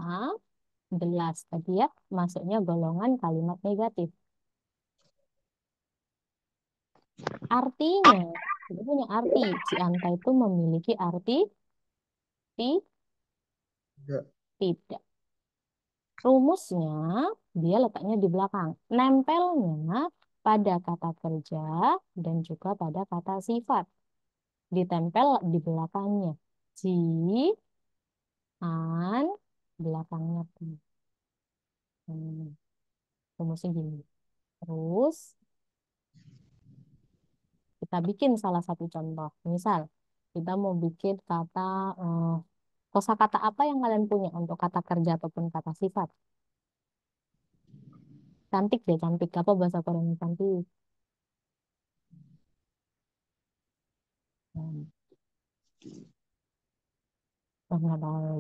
jelas tadi ya, masuknya golongan kalimat negatif. Artinya, itu punya arti. Cianta itu memiliki arti Enggak. tidak. Rumusnya, dia letaknya di belakang. Nempelnya pada kata kerja dan juga pada kata sifat. Ditempel di belakangnya. Ji, an, belakangnya T. Rumusnya gini. Terus, kita bikin salah satu contoh. Misal, kita mau bikin kata, eh, kosakata apa yang kalian punya untuk kata kerja ataupun kata sifat? Cantik deh, cantik. Apa bahasa Koreanya cantik? Hmm.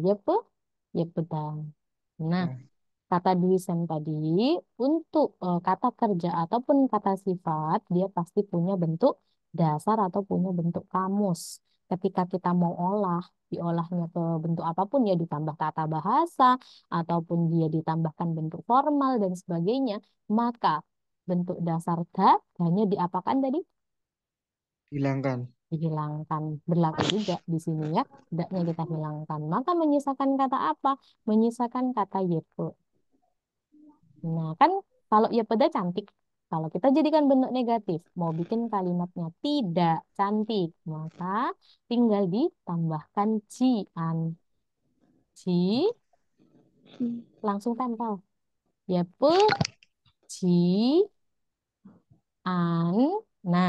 Yepe, yepe다. Nah, Nah, kata desain tadi untuk kata kerja ataupun kata sifat dia pasti punya bentuk dasar atau punya bentuk kamus. Ketika kita mau olah, diolahnya ke bentuk apapun ya ditambah tata bahasa ataupun dia ditambahkan bentuk formal dan sebagainya, maka bentuk dasar hanya diapakan tadi? hilangkan. Dihilangkan. Berlaku juga di sini ya. Daknya kita hilangkan. Maka menyisakan kata apa? Menyisakan kata yepe. Nah, kan kalau ya pada cantik. Kalau kita jadikan bentuk negatif, mau bikin kalimatnya tidak cantik, maka tinggal ditambahkan cian. Ci, Hmm. langsung tempel. Ya pe, ci, an. Nah,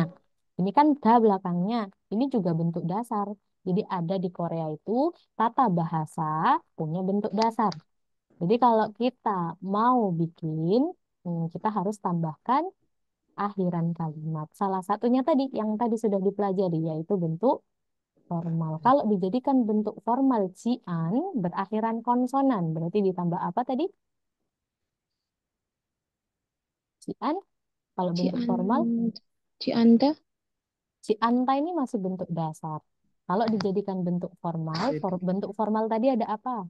ini kan da belakangnya. Ini juga bentuk dasar. Jadi ada di Korea itu tata bahasa punya bentuk dasar. Jadi kalau kita mau bikin, kita harus tambahkan akhiran kalimat. Salah satunya tadi, yang tadi sudah dipelajari, yaitu bentuk formal. Kalau dijadikan bentuk formal, cian berakhiran konsonan. Berarti ditambah apa tadi? Cian. Kalau bentuk Cian, formal, Cianda, cianta ini masih bentuk dasar. Kalau dijadikan bentuk formal, Sip. bentuk formal tadi ada apa?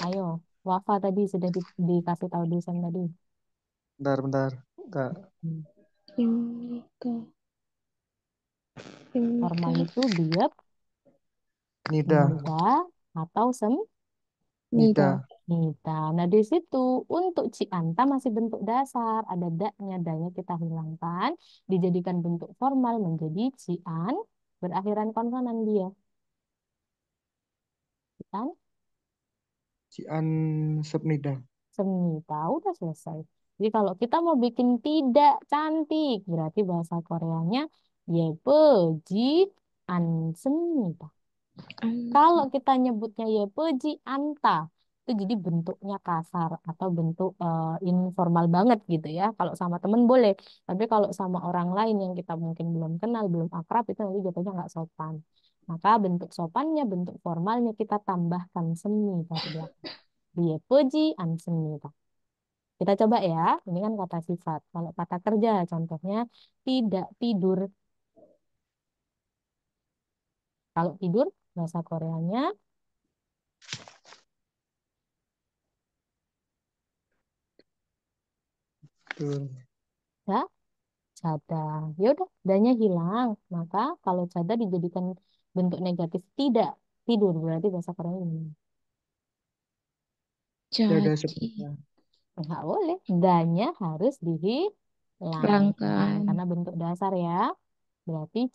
Ayo, Wafa tadi sudah dikasih tahu desain tadi. Bentar. Enggak. Hmm. Kimika, Kimika, Formal itu biak, Nida. Nida atau Nida. semnida. Nah, di situ untuk Cianta masih bentuk dasar. Ada daknya, danya kita hilangkan. Dijadikan bentuk formal menjadi Cian. Berakhiran konsonan dia. Cian, Cian Sepnida. semnida. Udah selesai. Jadi kalau kita mau bikin tidak cantik, berarti bahasa Koreanya yepe ji an semnida. Kalau kita nyebutnya yepeji anta, itu jadi bentuknya kasar atau bentuk informal banget gitu ya. Kalau sama temen boleh, tapi kalau sama orang lain yang kita mungkin belum kenal, belum akrab, itu nanti jatuhnya nggak sopan. Maka bentuk sopannya, bentuk formalnya kita tambahkan seni dari belakang. Yepeji an seni. Kita coba ya, ini kan kata sifat. Kalau kata kerja, contohnya tidak tidur. Kalau tidur, bahasa Koreanya Betul. ya cadar. Ya udah, danya hilang. Maka kalau cadar dijadikan bentuk negatif tidak tidur berarti bahasa Korea ini. Dada Caci. Sepnida. Nggak boleh. Danya harus dihilangkan Rangkaian. karena bentuk dasar ya. Berarti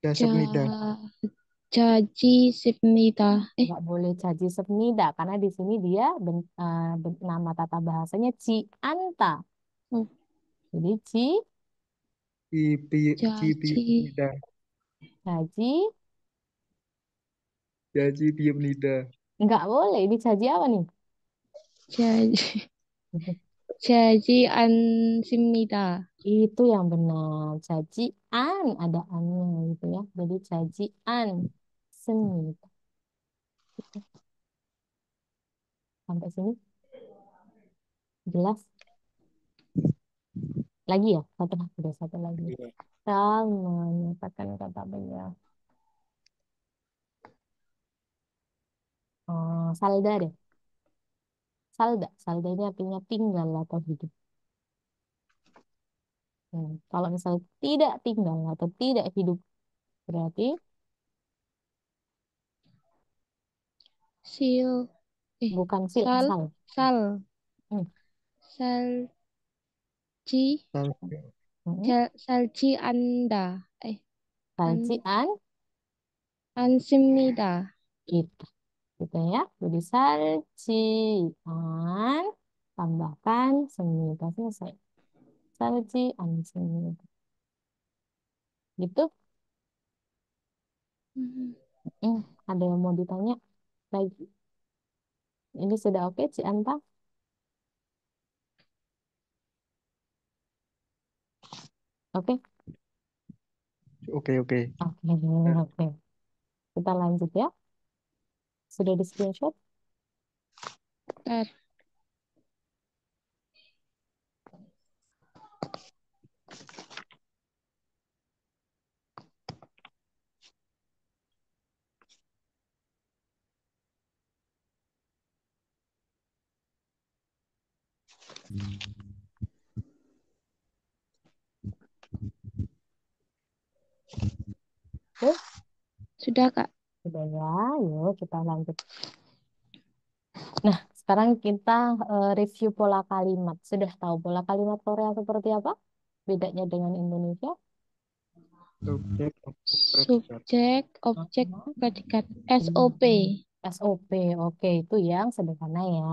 Da Sepnida. Ca. Caci Sipnida. nggak boleh caji sepnida karena di sini dia nama tata bahasanya cianta. Oh, Jadi Cipi caci. Nida. caji Jaji Pium Nida. nggak boleh. Ini caji apa nih? Caci. Cacian Itu yang benar. Cacian ada annya gitu ya. Jadi cacian seni. Sampai sini jelas. Lagi ya? Satu lagi, udah satu lagi. Iya. Sama menyatakan kata benar. Oh, salda deh. Salda. Salda ini artinya tinggal atau hidup. Kalau misalnya tidak tinggal atau tidak hidup, berarti Sil. bukan sil, Sal. sal. Sal. Hmm. Salci. Salju. Hmm. Salci Anda. An, Salcian Ansimnida. itu. Gitu ya. Jadi salcian tambahkan semi. Udah selesai. Salcian semi. Gitu. Mhm. Hmm. Ada yang mau ditanya lagi? Ini sudah oke, Cianta? Oke? Oke, oke. Oke, oke. Kita lanjut ya. Sudah di screenshot? Tar. Oke, Sudah, Kak. sudah ya. Yuk kita lanjut. Nah, sekarang kita review pola kalimat. Sudah tahu pola kalimat Korea seperti apa? Bedanya dengan Indonesia? Subjek, objek, predikat. Subjek, objek, Oh, predikat. SOP. SOP, oke itu yang sederhana ya.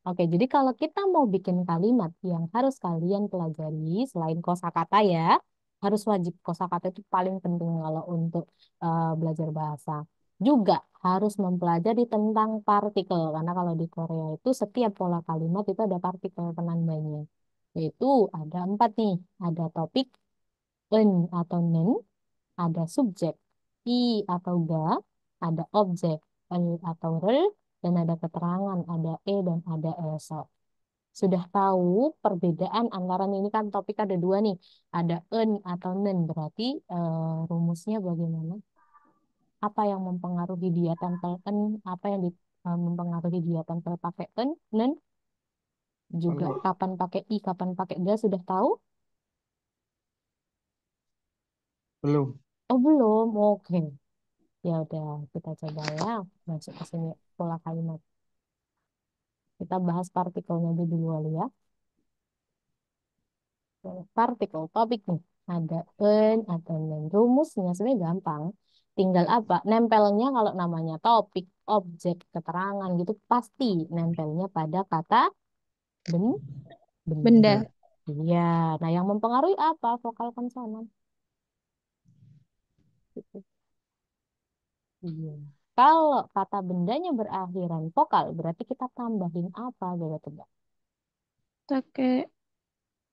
Oke, jadi kalau kita mau bikin kalimat yang harus kalian pelajari selain kosakata ya, harus wajib kosakata itu paling penting kalau untuk belajar bahasa. Juga harus mempelajari tentang partikel karena kalau di Korea itu setiap pola kalimat itu ada partikel penandanya. Yaitu ada empat nih, ada topik, en atau nen, ada subjek i atau ga, ada objek el atau rel, dan ada keterangan ada e dan ada eso. Sudah tahu perbedaan antara ini kan topik ada dua nih, ada en atau nen berarti rumusnya bagaimana? Apa yang mempengaruhi dia tempel en, apa yang mempengaruhi dia tempel pakai en, nen, juga Kalau kapan pakai i, kapan pakai ga sudah tahu? belum. Oh belum, oke. Ya udah, kita coba ya masuk ke sini pola kalimat. Kita bahas partikelnya dulu kali ya. Partikel topik nih. Ada an atau nen. Rumusnya sebenarnya gampang. Tinggal apa? Nempelnya kalau namanya topik, objek, keterangan gitu pasti nempelnya pada kata ben benda. Benda. Iya. Nah, yang mempengaruhi apa? Vokal konsonan. Gitu. Iya. Kalau kata bendanya berakhiran vokal, berarti kita tambahin apa? Coba tebak. Pakai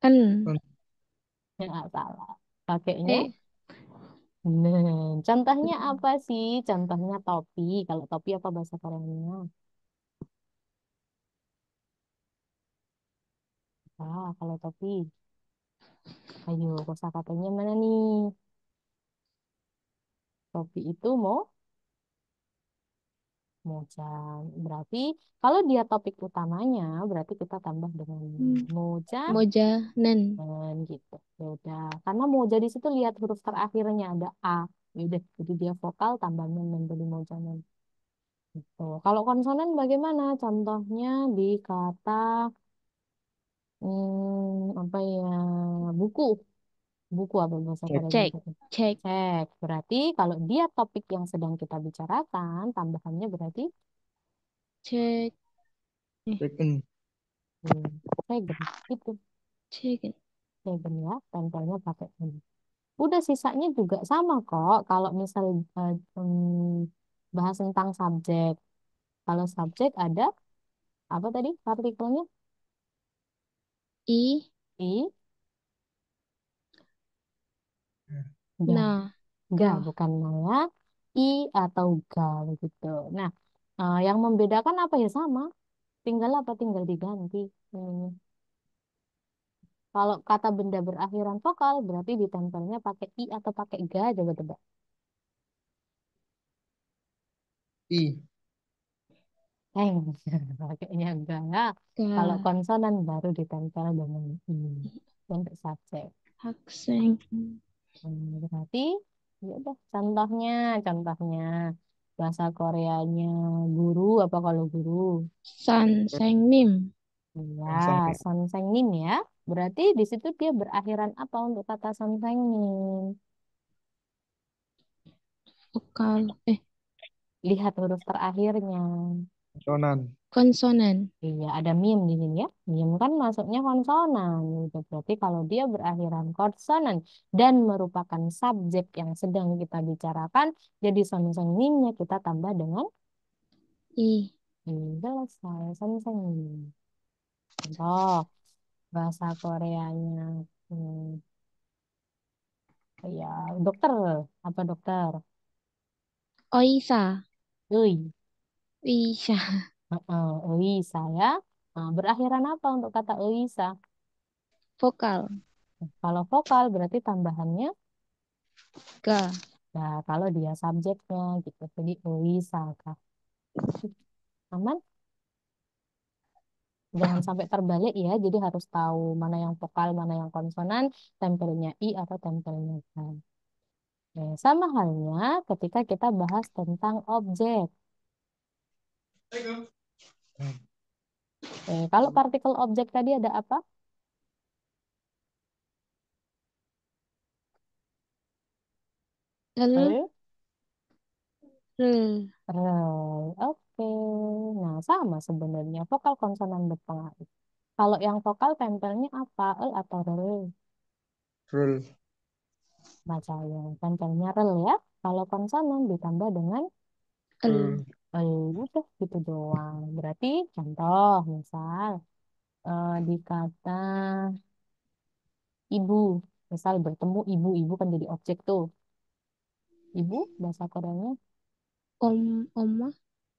N. Ya, nggak salah. Pakainya Eh, nah, contohnya apa sih? Contohnya topi. Kalau topi apa bahasa Koreanya? Kalau topi. Ayo, kosakatanya mana nih? Topi itu mojan. Berarti kalau dia topik utamanya, berarti kita tambah dengan moja Moja Nen. dan gitu. Ya udah, karena moja di situ lihat huruf terakhirnya ada A. Ya udah, jadi dia vokal tambah men menjadi mojanen. Gitu. Kalau konsonan bagaimana? Contohnya di kata apa ya? Buku. Buku apa bahasa Koreanya? Cek. Cek. Cek. Berarti kalau dia topik yang sedang kita bicarakan, tambahannya berarti Cek. Eh, Second. hmm, second. Itu cek. second ya, tempelnya pakai ini. Udah sisanya juga sama kok. Kalau misal bahas tentang subjek. Kalau subjek ada apa tadi partikelnya? I. I, ga. Nah. Ga Ga. bukan ya. I atau ga gitu. Nah, yang membedakan apa ya sama? Tinggal apa? Tinggal diganti. Hmm. Kalau kata benda berakhiran vokal berarti ditempelnya pakai i atau pakai ga, coba tebak. I. Eh, pakainya ga. Kalau Ga. konsonan baru ditempel dengan i untuk subjek. Hakseng. Berarti ya udah contohnya bahasa Koreanya guru apa kalau guru? San. Seng Nim. Ya, Sang. sonsengnim ya. Berarti di situ dia berakhiran apa untuk kata sonsengnim? Vokal. Lihat huruf terakhirnya. Konsonan. Konsonan. Iya, ada mim di sini ya. Mim kan masuknya konsonan. Gitu. Berarti kalau dia berakhiran konsonan dan merupakan subjek yang sedang kita bicarakan, jadi sonsengnimnya kita tambah dengan I. selesai. Sonsengnim. Contoh bahasa Koreanya. Hmm, ya, dokter. Apa dokter? Oisa. Euy. Isa. Euisa ya. Nah, berakhiran apa untuk kata Euisa? Vokal. Kalau vokal berarti tambahannya. Ga. Nah, kalau dia subjeknya gitu. Jadi Wisaka. Aman? Jangan sampai terbalik ya. Jadi harus tahu mana yang vokal, mana yang konsonan, tempelnya I atau tempelnya K. Sama halnya ketika kita bahas tentang objek. Kalau partikel objek tadi ada apa? L. E, R. Oke. Nah, sama sebenarnya. Vokal konsonan berpengaruh. Kalau yang vokal tempelnya apa? L atau R? Rule. Baca yang tempelnya rel ya. Kalau konsonan ditambah dengan L. udah gitu doang. Berarti contoh misal di kata ibu, misal bertemu ibu-ibu kan jadi objek tuh. Ibu bahasa Koreanya Oma.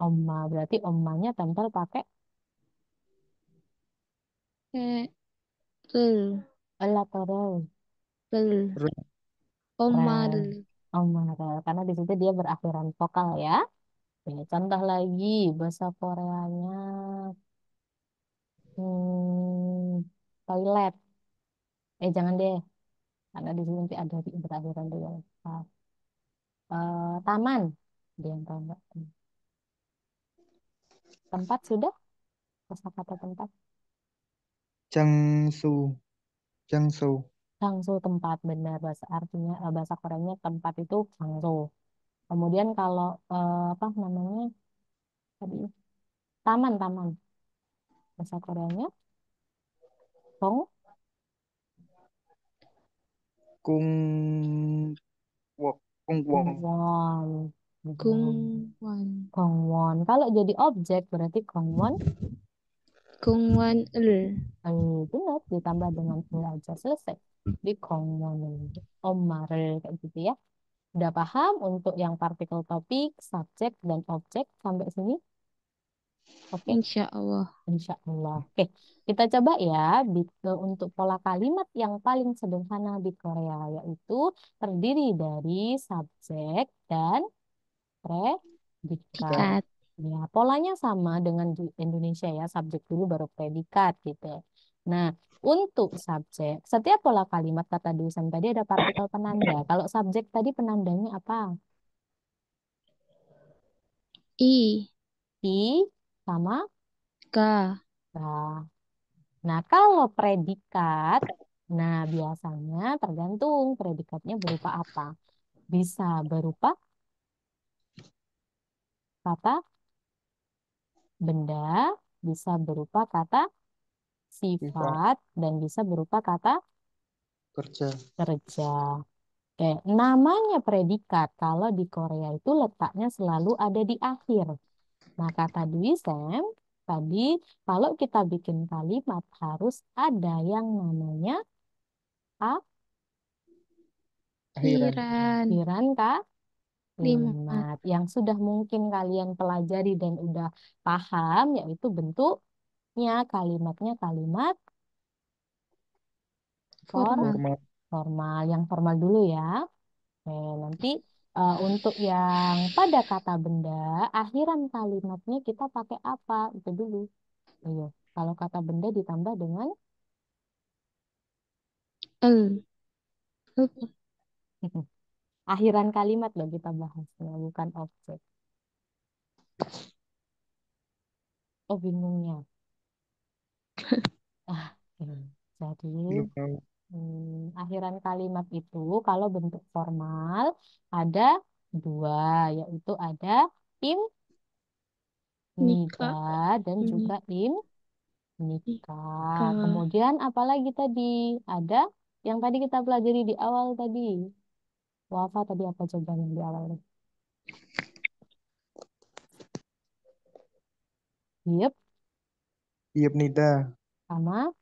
oma, berarti omanya tempel pakai Eh, L. el atau rel. L. Rule. Oma. Rel. L. Oma rel karena di situ dia berakhiran vokal ya. Oke, contoh lagi bahasa Koreanya toilet. Jangan deh, karena di sini nanti ada di berakhiran dia. Taman. Ada yang tahu nggak? Tempat sudah? Kosakata tempat. Jiangsu. Jiangsu. Gangso tempat benar bahasa artinya bahasa Koreanya tempat itu Gangso. Kemudian kalau apa namanya tadi taman bahasa Koreanya Gong Kung Wok. Kung Wong. Gongwon. Kungwan. Gongwon. Kalau jadi objek berarti Gongwon. Kungwan-el. Benar ditambah dengan il aja selesai. Di Gongwon. Omarel kayak gitu ya. Udah paham untuk yang partikel topik, subjek, dan objek sampai sini? Oke. Insya Allah. Insya Allah. Oke, kita coba ya untuk pola kalimat yang paling sederhana di Korea, yaitu terdiri dari subjek dan predikat. Jika Dikat. Ya, polanya sama dengan di Indonesia ya, subjek dulu baru predikat gitu. Nah, untuk subjek, setiap pola kalimat kata Dusan tadi ada partikel penanda. Kalau subjek tadi penandanya apa? I. I sama Ka. K. Nah, kalau predikat, nah biasanya tergantung predikatnya berupa apa. Bisa berupa kata benda, bisa berupa kata sifat sifat, dan bisa berupa kata kerja. kerja. Oke, namanya predikat kalau di Korea itu letaknya selalu ada di akhir. Nah, kata Dwi Sam, tadi kalau kita bikin kalimat harus ada yang namanya Akhiran. Akhiran. akhiran, Lima. kalimat yang sudah mungkin kalian pelajari dan udah paham, yaitu bentuknya kalimatnya kalimat Formal. Format. formal. Yang formal dulu ya. Oke, nanti untuk yang pada kata benda, akhiran kalimatnya kita pakai apa? Itu dulu. Ayo, kalau kata benda ditambah dengan El. Apa? akhiran kalimat loh kita bahasnya, bukan objek. Oh, bingungnya. Ah, oke. Jadi Belum tahu. Akhiran kalimat itu kalau bentuk formal ada dua, yaitu ada im, nida, Nika. dan juga im, nika. Nika. Kemudian apalagi tadi? Ada yang tadi kita pelajari di awal tadi. Wafa tadi apa coba yang di awal? Yep, Siap nida. sama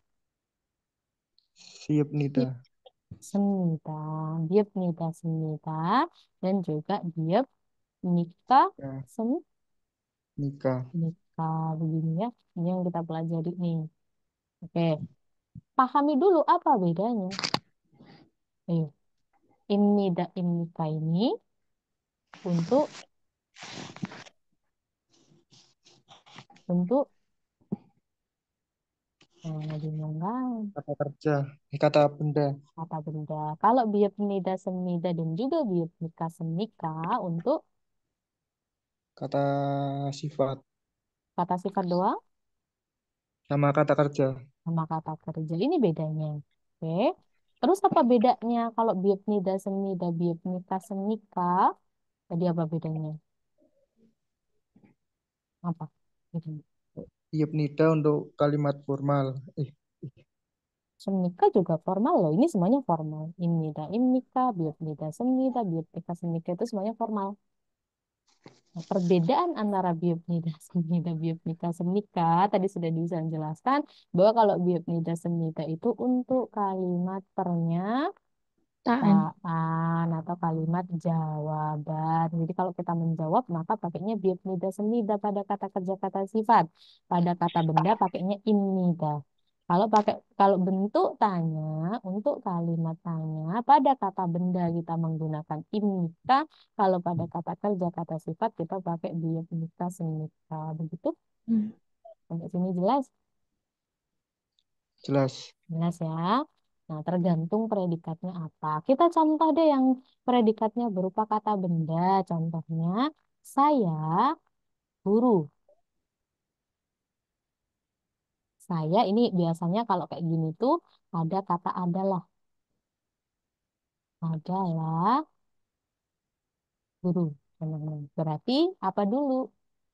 Siap nida. Sip. semita. Yep, nida, semita. Dan juga yep, nika, Ya, sem, nikah. nika. Begini ya. Ini yang kita pelajari nih. Oke. Pahami dulu apa bedanya. Ayo, ini dan imnika ini untuk untuk bingung kan? Kata kerja. Kata benda. Kata benda. Kalau biopnida semida dan juga biopnika semika untuk Kata sifat. kata sifat doang Sama kata kerja. sama kata kerja. Ini bedanya. Oke. Terus apa bedanya kalau biopnida semida biopnika semika? Tadi apa bedanya? Apa? Bedanya? Siap nida untuk kalimat formal. Semnika juga formal loh. Ini semuanya formal. Imnida imnika, biopnida semnida, biopnika semnika itu semuanya formal. Nah, perbedaan antara biopnida semnida, biopnika semnika tadi sudah bisa jelaskan bahwa kalau biopnida semnida itu untuk kalimat Taan. perkataan atau kalimat jawaban. Jadi kalau kita menjawab maka pakainya biopnida semnida pada kata kerja kata sifat. Pada kata benda pakainya imnida. Kalau bentuk tanya untuk kalimat tanya pada kata benda kita menggunakan imnika. Kalau pada kata kerja kata sifat kita pakai biopnika semnika. Begitu? Hmm. Sampai sini jelas? Jelas. Jelas ya. Nah, tergantung predikatnya apa. Kita contoh deh yang predikatnya berupa kata benda. Contohnya Saya guru. Saya ini biasanya kalau kayak gini tuh ada kata adalah. Adalah guru. Berarti apa dulu?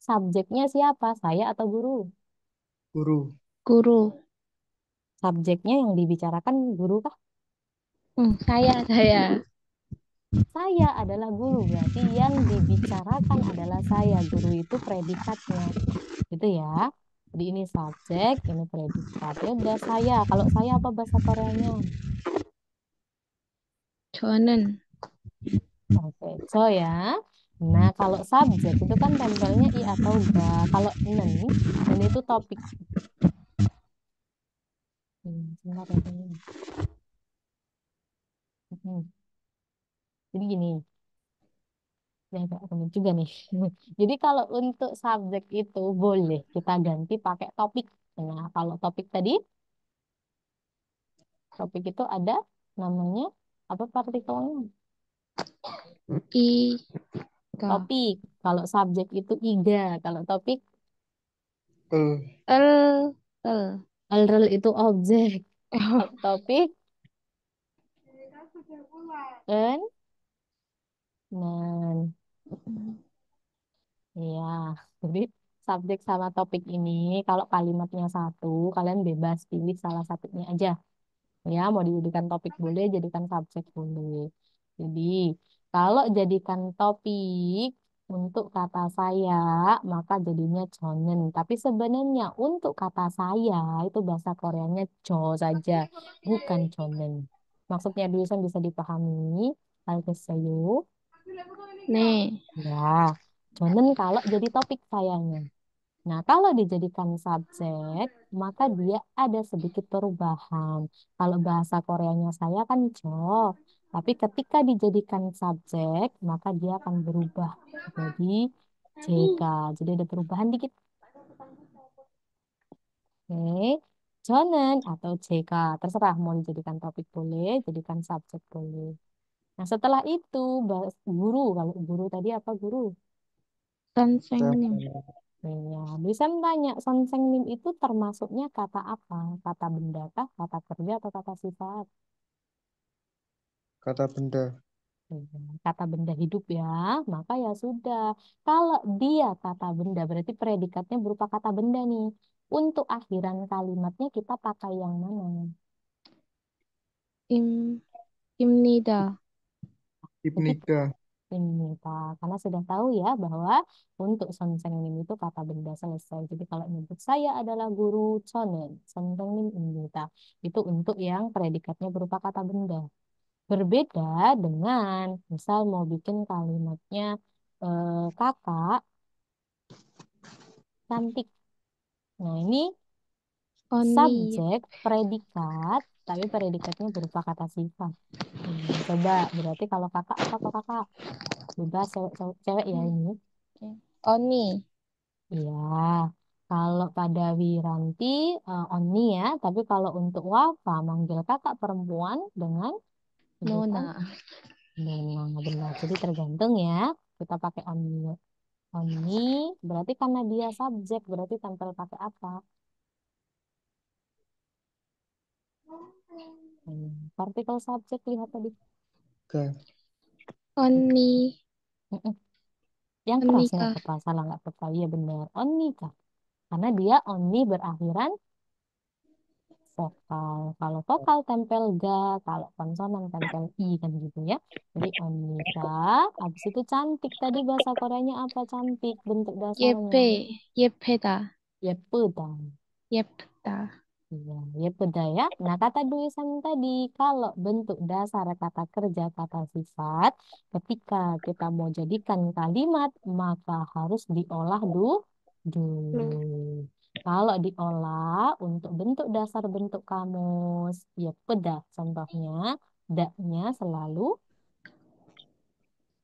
Subjeknya siapa? Saya atau guru? Guru. Guru. Subjeknya yang dibicarakan guru kah? Saya. Saya adalah guru. Berarti yang dibicarakan adalah saya. Guru itu predikatnya. Gitu ya. Jadi ini subjek, ini predikat. Ya udah saya. Kalau saya apa bahasa Koreanya? 저는 Oke, so ya. Nah, kalau subjek itu kan tempelnya i atau ga. Kalau nen itu topik. Sebentar ya. Ini. Hmm. Jadi gini, ya agak rumit juga nih. Jadi kalau untuk subjek itu boleh kita ganti pakai topik. Nah, kalau topik tadi, topik itu ada namanya apa partikelnya? 이가 Topik. Kalau subjek itu iga. Kalau topik, El. 을, 을. rel itu objek. Kalau topik, kan? Nah, iya, jadi subjek sama topik ini kalau kalimatnya satu, kalian bebas pilih salah satunya aja. Ya, mau dijadikan topik boleh, jadikan subjek boleh. Jadi, kalau jadikan topik untuk kata saya, maka jadinya jonen. Tapi sebenarnya untuk kata saya itu bahasa Koreanya jo saja, bukan jonen. Maksudnya Dusan bisa dipahami. Alkesayo. 네, Ya, jonen kalau jadi topik sayanya. Nah, kalau dijadikan subjek, maka dia ada sedikit perubahan. Kalau bahasa Koreanya saya kan jo, tapi ketika dijadikan subjek, maka dia akan berubah jadi JK. Jadi ada perubahan dikit. Oke, jonen atau JK. Terserah mau dijadikan topik boleh, jadikan subjek boleh. Nah, setelah itu, guru. Kalau guru tadi apa guru? 선생님, Iya, bisa tanya, sonsengnim itu termasuknya kata apa? Kata benda kah, kata kerja, atau kata sifat? Kata benda. Iya, kata benda hidup ya, maka ya sudah. Kalau dia kata benda, berarti predikatnya berupa kata benda nih. Untuk akhiran kalimatnya kita pakai yang mana? 임, 입니다. Jadi Ibnika. ini Pak, karena sudah tahu ya bahwa untuk sonsengnim itu kata benda selesai. Jadi kalau nyebut saya adalah guru sonen, sonsengnim imita. Itu untuk yang predikatnya berupa kata benda. Berbeda dengan misal mau bikin kalimatnya kakak cantik. Nah ini 언니, subjek predikat, tapi predikatnya berupa kata sifat. Coba berarti kalau kakak apa kok kakak? Bebas cewek, cewek, cewek ya ini. 언니, Iya, kalau pada Wiranti Oni ya, tapi kalau untuk Wafa manggil kakak perempuan dengan sebutan 노나, Nona, benar. Jadi tergantung ya, kita pakai Oni. Oni berarti karena dia subjek, berarti tempel pakai apa? Partikel subjek lihat tadi. Ga. 언니, Mm-mm. Yang keras nggak 언니가 apa, salah nggak apa, iya benar. Oni kah? Karena dia Oni berakhiran vokal. Kalau vokal tempel ga, kalau konsonan tempel i kan gitu ya. Jadi Onika, habis itu cantik. Tadi bahasa Koreanya apa cantik bentuk dasarnya? 예쁘다, Yepuda. 예쁘다. Iya, yepuda ya. Nah, kata Duisan tadi, kalau bentuk dasar kata kerja, kata sifat, ketika kita mau jadikan kalimat, maka harus diolah dulu. Kalau diolah untuk bentuk dasar bentuk kamus, ya peda contohnya, daknya selalu,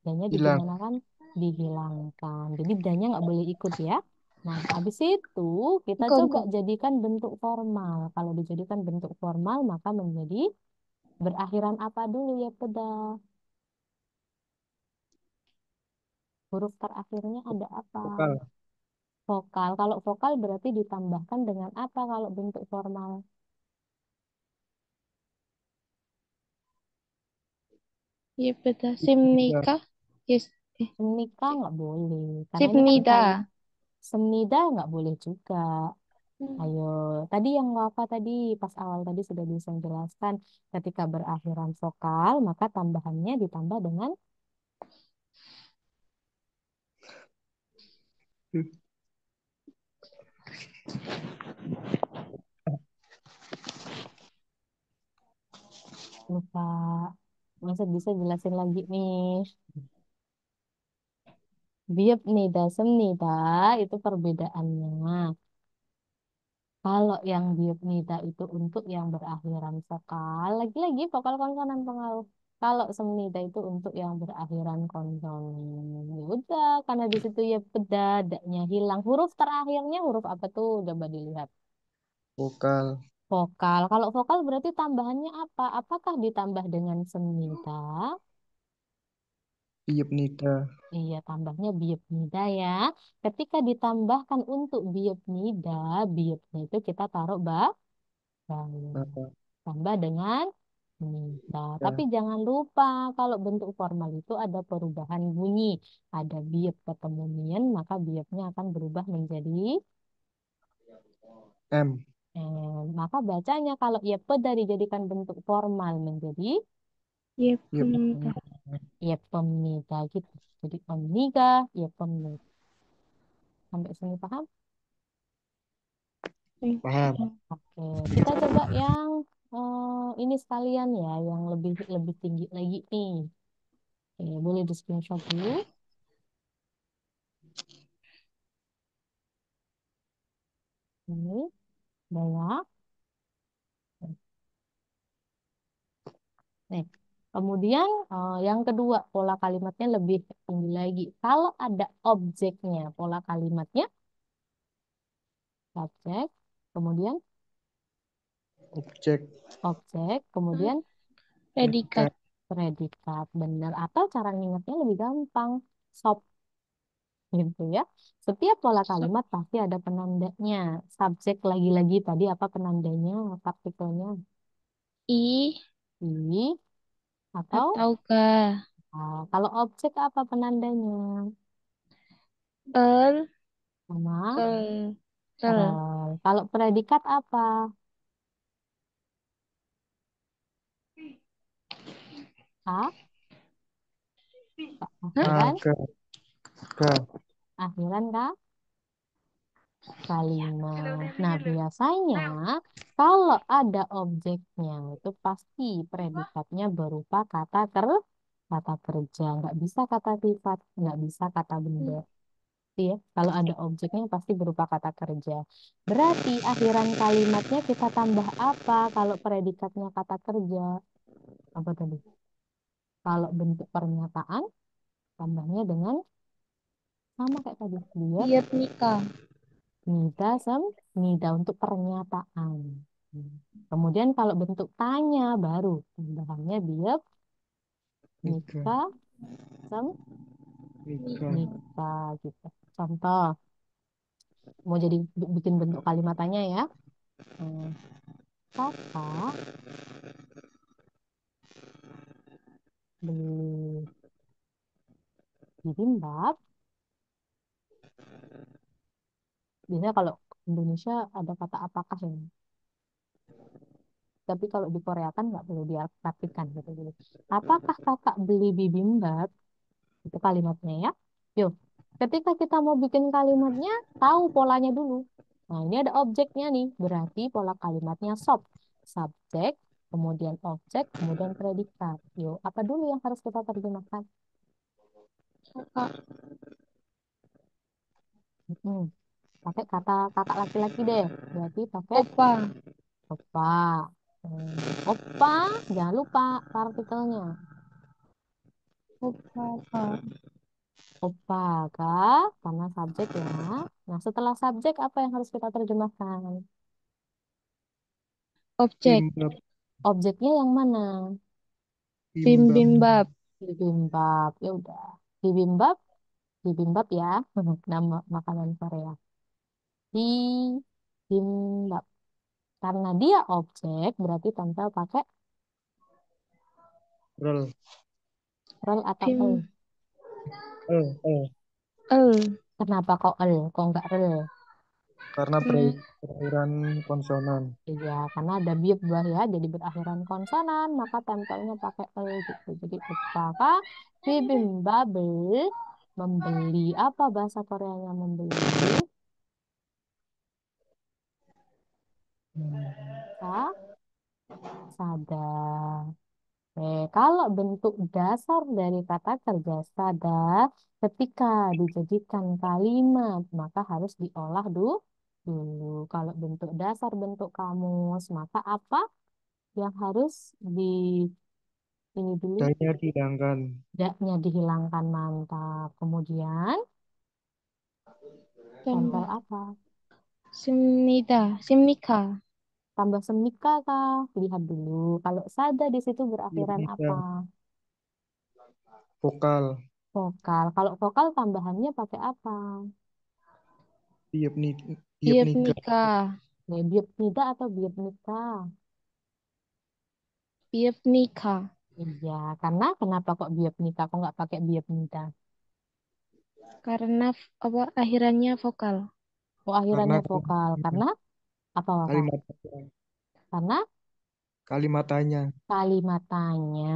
danya Hilang. digimanakan? Dihilangkan. Jadi danya nggak boleh ikut ya. Nah, habis itu kita coba 이거, jadikan bentuk formal. Kalau dijadikan bentuk formal, maka menjadi berakhiran apa dulu ya peda? Huruf terakhirnya ada apa? Vokal. Vokal. Kalau vokal berarti ditambahkan dengan apa kalau bentuk formal? Iya betul. Tidak. Simnika. Yes. Semnika nggak boleh. Karena ini kan Simnida. semnida nggak boleh juga. Hmm. Ayo, tadi yang apa tadi pas awal tadi sudah bisa menjelaskan ketika berakhiran vokal maka tambahannya ditambah dengan lupa. Masa bisa jelasin lagi nih. Biep nida semnida itu perbedaannya. Kalau yang biep nida itu untuk yang berakhiran vokal, lagi-lagi vokal konsonan pengaruh. Kalau semnida itu untuk yang berakhiran konsonan. Ya udah, karena di situ ya pedadaknya hilang. Huruf terakhirnya huruf apa tuh? Coba dilihat. Vokal. Vokal. Kalau vokal berarti tambahannya apa? Apakah ditambah dengan semnida? Iep nida. Iya, tambahnya biopnida ya. Ketika ditambahkan untuk biopnida, biopnya itu kita taruh bawah. Apa? Tambah dengan nida. Tapi Ya. jangan lupa, kalau bentuk formal itu ada perubahan bunyi. Ada biop ketemu mien, maka biopnya akan berubah menjadi M. maka bacanya kalau ia peda dijadikan bentuk formal menjadi Iya Iep pemnida. nida. ia pemnida gitu. Jadi pemniga, ia pemnida. Sampai sini paham? Paham. Oke, kita coba yang ini sekalian ya, yang lebih lebih tinggi lagi nih. Oke, boleh di screenshot dulu. Ini banyak. Nih, kemudian yang kedua pola kalimatnya lebih tinggi lagi. Kalau ada objeknya, pola kalimatnya subjek, kemudian Objek. objek, kemudian Predikat. Predikat. predikat. Benar. Atau cara ngingetnya lebih gampang. Gitu ya. Setiap pola So- kalimat pasti ada penandanya. Subjek lagi-lagi tadi apa penandanya, partikelnya I i atau ataukah kalau objek apa penandanya? er, Sama kel, kel. rel. Kalau predikat apa? A, Hah? akhiran, Aga. Ga. akhiran kah? Kalimat. Nah, biasanya kalau ada objeknya itu pasti predikatnya berupa kata kerja, nggak bisa kata sifat, nggak bisa kata benda. Ya, kalau ada objeknya pasti berupa kata kerja. Berarti akhiran kalimatnya kita tambah apa kalau predikatnya kata kerja? Apa tadi? Kalau bentuk pernyataan, tambahnya dengan sama kayak tadi. Lihat, Biat nikah. nida sem, nida untuk pernyataan. Hmm. Kemudian kalau bentuk tanya baru tambahannya biar Nika. nika sem, Nika. nika gitu. Contoh, mau jadi bikin bentuk kalimat tanya ya. Hmm, kakak beli bibimbap. Biasanya kalau Indonesia ada kata apakah ya. Tapi kalau di Korea kan nggak perlu diartikan gitu. Jadi, apakah kakak beli bibimbap? Itu kalimatnya ya. Yuk, ketika kita mau bikin kalimatnya, tahu polanya dulu. Nah, ini ada objeknya nih. Berarti pola kalimatnya subjek, kemudian objek, kemudian predikat. Yuk, apa dulu yang harus kita terjemahkan? Kakak. Hmm, pakai kata kakak laki-laki deh. Berarti pakai Opa. opa. Opa, jangan lupa partikelnya. Opa. Kak. Opa, kak, karena subjek ya. Nah, setelah subjek apa yang harus kita terjemahkan? Objek. Bimbab. Objeknya yang mana? Bimbab. Bim-bimbap. Bibimbap. Ya udah. Bibimbap Bibimbap ya, nama makanan Korea. Bibimbap. Karena dia objek, berarti tempel pakai Rel. rel atau el. Bim. El. El. Kenapa kok el? Kok nggak rel? Karena Karena berakhiran konsonan. Iya, karena ada biba ya, jadi berakhiran konsonan, maka tempelnya pakai el gitu. Jadi apakah bibimbabel membeli apa bahasa Koreanya membeli? Hmm. Sa sada. Kalau bentuk dasar dari kata kerja sada ketika dijadikan kalimat, maka harus diolah dulu. Kalau bentuk dasar bentuk kamus, maka apa yang harus di ini dulu? Danya dihilangkan. Daknya dihilangkan, mantap. Kemudian tempel tambah apa? simnida, simnika, Tambah semika kah? Lihat dulu. Kalau sada di situ Tiup berakhiran nida. apa? Vokal. Vokal. Kalau vokal tambahannya pakai apa? Tiup ni, tiup nika. biopnika, Ya, biopnida atau biopnika? biopnika, Iya, karena kenapa kok biopnika? Kok nggak pakai biopnida? karena apa akhirannya vokal, Oh, Karena akhirannya vokal. Karena apa, Wafa? kalimat Karena kalimatannya. kalimatannya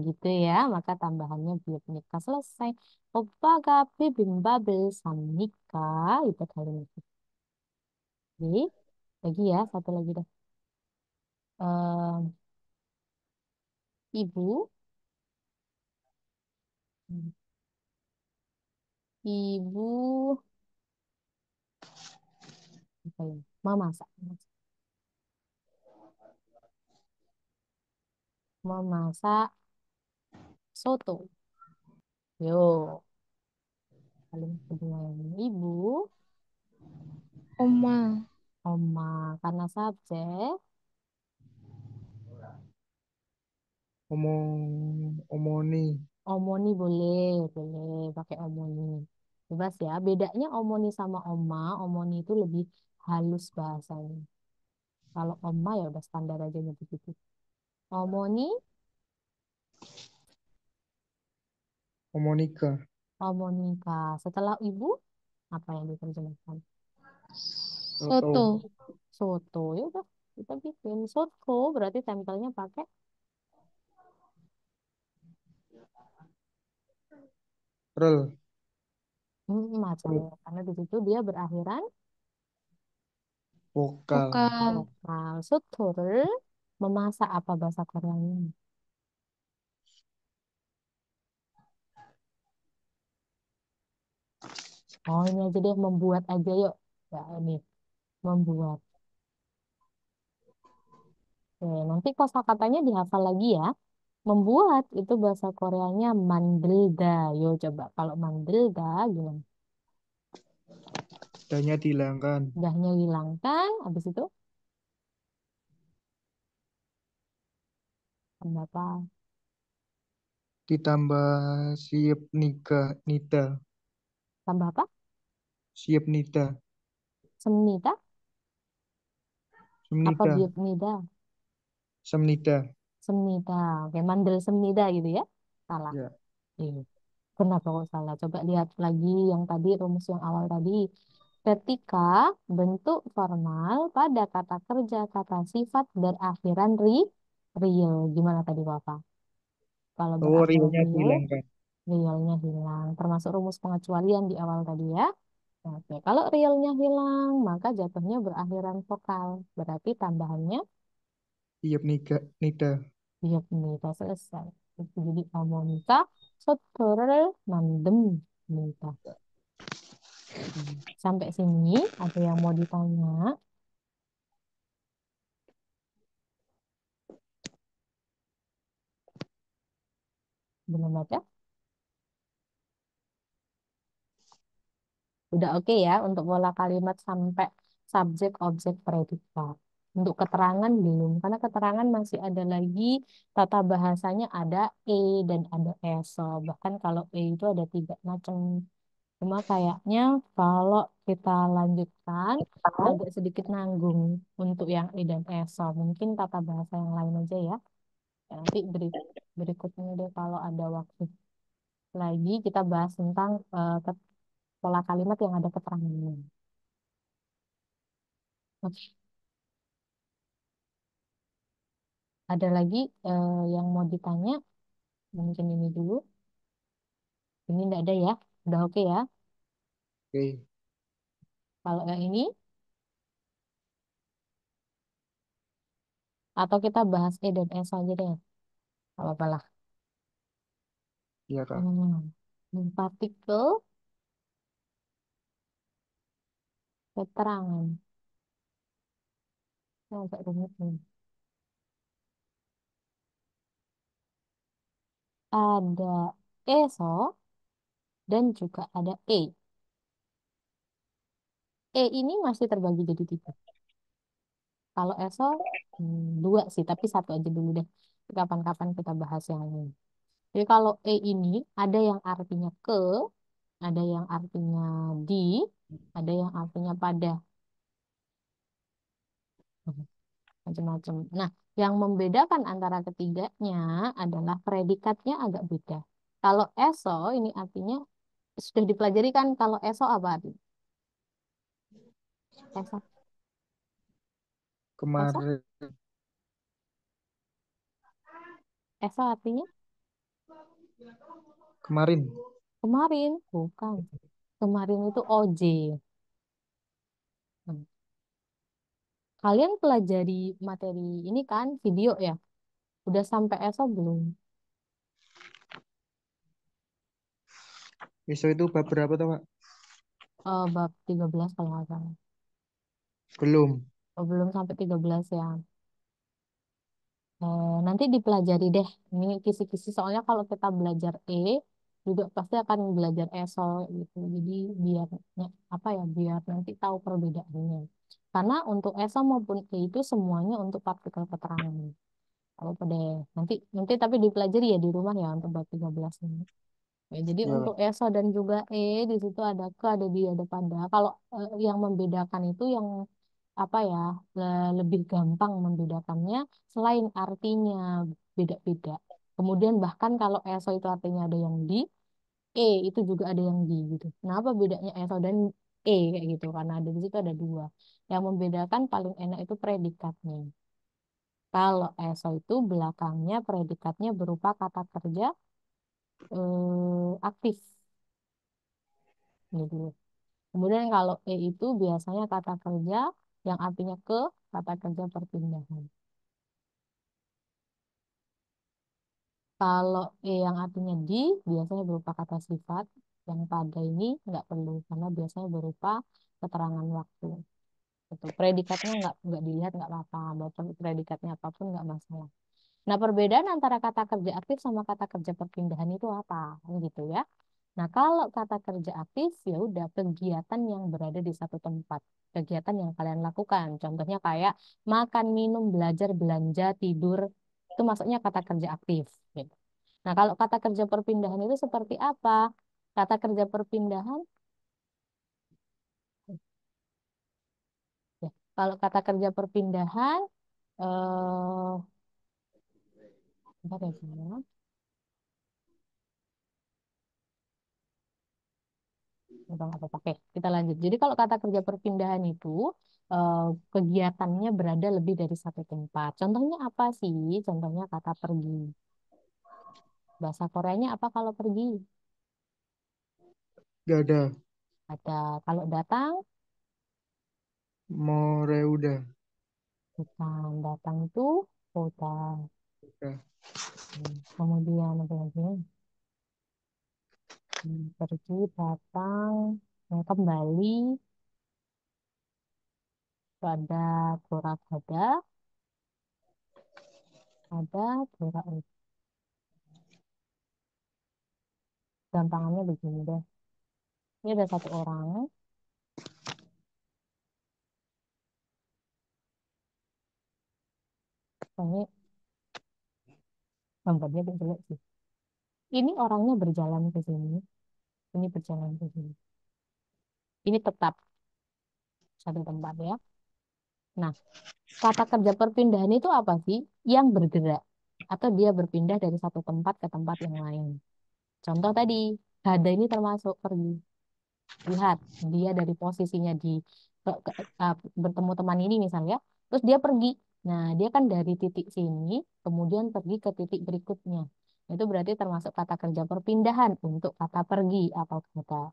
gitu ya. Maka tambahannya biopnika. Selesai. Oppaga bibimbabel samnika. Itu kalimatnya. Jadi, lagi ya, satu lagi deh. Eh, ibu, ibu, apa ya? Memasak, memasak soto. Yo, kalimat kedua ini. Ibu, oma, oma, karena subjek, Omoni. omoni boleh, boleh pakai omoni. Bebas ya. Bedanya omoni sama oma, omoni itu lebih halus bahasanya. Kalau oma ya udah standar aja begitu. Omoni, Omonika. omonika. Setelah ibu, apa yang diterjemahkan? soto, Soto. Soto. Ya udah, kita bikin soto. Berarti tempelnya pakai Rel. macam Rel. ya. Karena di situ dia berakhiran Vokal. vokal, vokal. Soto를 memasak apa bahasa Koreanya? Oh, ini aja deh, membuat aja yuk. Ya, ini membuat. Oke, nanti kosakatanya dihafal lagi ya. Membuat itu bahasa Koreanya mandelda. Yo coba kalau mandelda gimana? Danya dihilangkan. Dahnya hilangkan, habis itu tambah apa? Ditambah siap nika. Nida. Tambah apa? Siap nida. Semnida? Apa Semnida. biopnida? Semnida. Semnida. Oke, mandel semnida gitu ya? Salah. Ya. Iya. Kenapa kok salah? Coba lihat lagi yang tadi, rumus yang awal tadi. Ketika bentuk formal pada kata kerja, kata sifat berakhiran real. Gimana tadi Bapak? Kalau Oh, berakhiran realnya real, dihilangkan. realnya hilang. Termasuk rumus pengecualian di awal tadi ya. Oke, kalau realnya hilang, maka jatuhnya berakhiran vokal. Berarti tambahannya Siap nika. Nida. diap nita selesai. Itu jadi amonita sotorel mandem nita. Sampai sini ada yang mau ditanya? Belum ada? Udah oke ya untuk pola kalimat sampai subjek, objek, predikat. Untuk keterangan belum, karena keterangan masih ada lagi tata bahasanya ada e dan ada eso. Bahkan kalau e itu ada tiga macam. Cuma kayaknya kalau kita lanjutkan agak sedikit nanggung untuk yang E dan ESO. Mungkin tata bahasa yang lain aja ya. Ya, nanti berikutnya deh kalau ada waktu lagi kita bahas tentang pola kalimat yang ada keterangannya. Oke, ada lagi yang mau ditanya? Mungkin ini dulu. Ini enggak ada ya. Udah oke ya. Oke, Kalau yang ini atau kita bahas E dan S aja deh. Gak apa-apa lah. iya Kak. Partikel keterangan. Ini agak rumit nih. Ada ESO dan juga ada E. E ini masih terbagi jadi tiga. Kalau ESO dua sih, tapi satu aja dulu deh. Kapan-kapan kita bahas yang ini. Jadi kalau E ini ada yang artinya ke, ada yang artinya di, ada yang artinya pada. Macam-macam. Nah, yang membedakan antara ketiganya adalah predikatnya agak beda. Kalau eso ini artinya sudah dipelajari kan kalau eso apa artinya? Eso, eso, Kemarin, eso artinya kemarin, kemarin, bukan. Kemarin itu OJ. Hmm. Kalian pelajari materi ini kan video ya? Udah sampai eso belum? besok itu bab berapa tuh Kak? Bab 13 kalau nggak salah. Belum. Oh, belum sampai 13 ya. Nanti dipelajari deh. Ini kisi-kisi soalnya kalau kita belajar E juga pasti akan belajar ESOL gitu. Jadi biar apa ya biar nanti tahu perbedaannya. Karena untuk ESO maupun E itu semuanya untuk partikel keterangan. Kalau pada nanti nanti tapi dipelajari ya di rumah ya untuk bab 13 ini. Ya, jadi Iya untuk Kak. ESO dan juga E di situ ada ke, ada di, ada pada. Kalau yang membedakan itu yang apa ya lebih gampang membedakannya selain artinya beda-beda. Kemudian bahkan kalau ESO itu artinya ada yang di, E itu juga ada yang di gitu. Kenapa bedanya ESO dan E kayak gitu? Karena ada di situ ada dua. Yang membedakan paling enak itu predikatnya. Kalau ESO itu belakangnya predikatnya berupa kata kerja aktif. Ini dulu. Kemudian kalau E itu biasanya kata kerja yang artinya ke, kata kerja perpindahan. Kalau E yang artinya di, biasanya berupa kata sifat. Yang pada ini nggak perlu, karena biasanya berupa keterangan waktu. Itu predikatnya nggak dilihat nggak apa-apa, mau predikatnya apapun nggak masalah. Nah, perbedaan antara kata kerja aktif sama kata kerja perpindahan itu apa? Kan gitu ya. Nah, kalau kata kerja aktif ya udah kegiatan yang berada di satu tempat. Kegiatan yang kalian lakukan. Contohnya kayak makan, minum, belajar, belanja, tidur. Itu maksudnya kata kerja aktif. Gitu. Nah, kalau kata kerja perpindahan itu seperti apa? Kata kerja perpindahan, ya. Kalau kata kerja perpindahan, bentar ya, sayang. Bang, apa pakai? Kita lanjut. Jadi kalau kata kerja perpindahan itu eh, kegiatannya berada lebih dari satu tempat. Contohnya apa sih? Contohnya kata pergi. Bahasa Koreanya apa kalau pergi? Gak ada. Ada. Kalau datang, Moreuda. bukan. Datang itu kota. Ya. Kemudian apa lagi? Pergi, datang, kembali. Itu ada corak ada corak. Gampangannya begini deh. Ini ada satu orang. Ini gambarnya jelek sih. Ini orangnya berjalan ke sini, ini berjalan ke sini. Ini tetap satu tempat ya. Nah, kata kerja perpindahan itu apa sih? Yang bergerak atau dia berpindah dari satu tempat ke tempat yang lain. Contoh tadi, Hada ini termasuk pergi. Lihat, dia dari posisinya di bertemu teman ini misalnya, terus dia pergi. Nah, dia kan dari titik sini, kemudian pergi ke titik berikutnya. Itu berarti termasuk kata kerja perpindahan untuk kata pergi atau kata.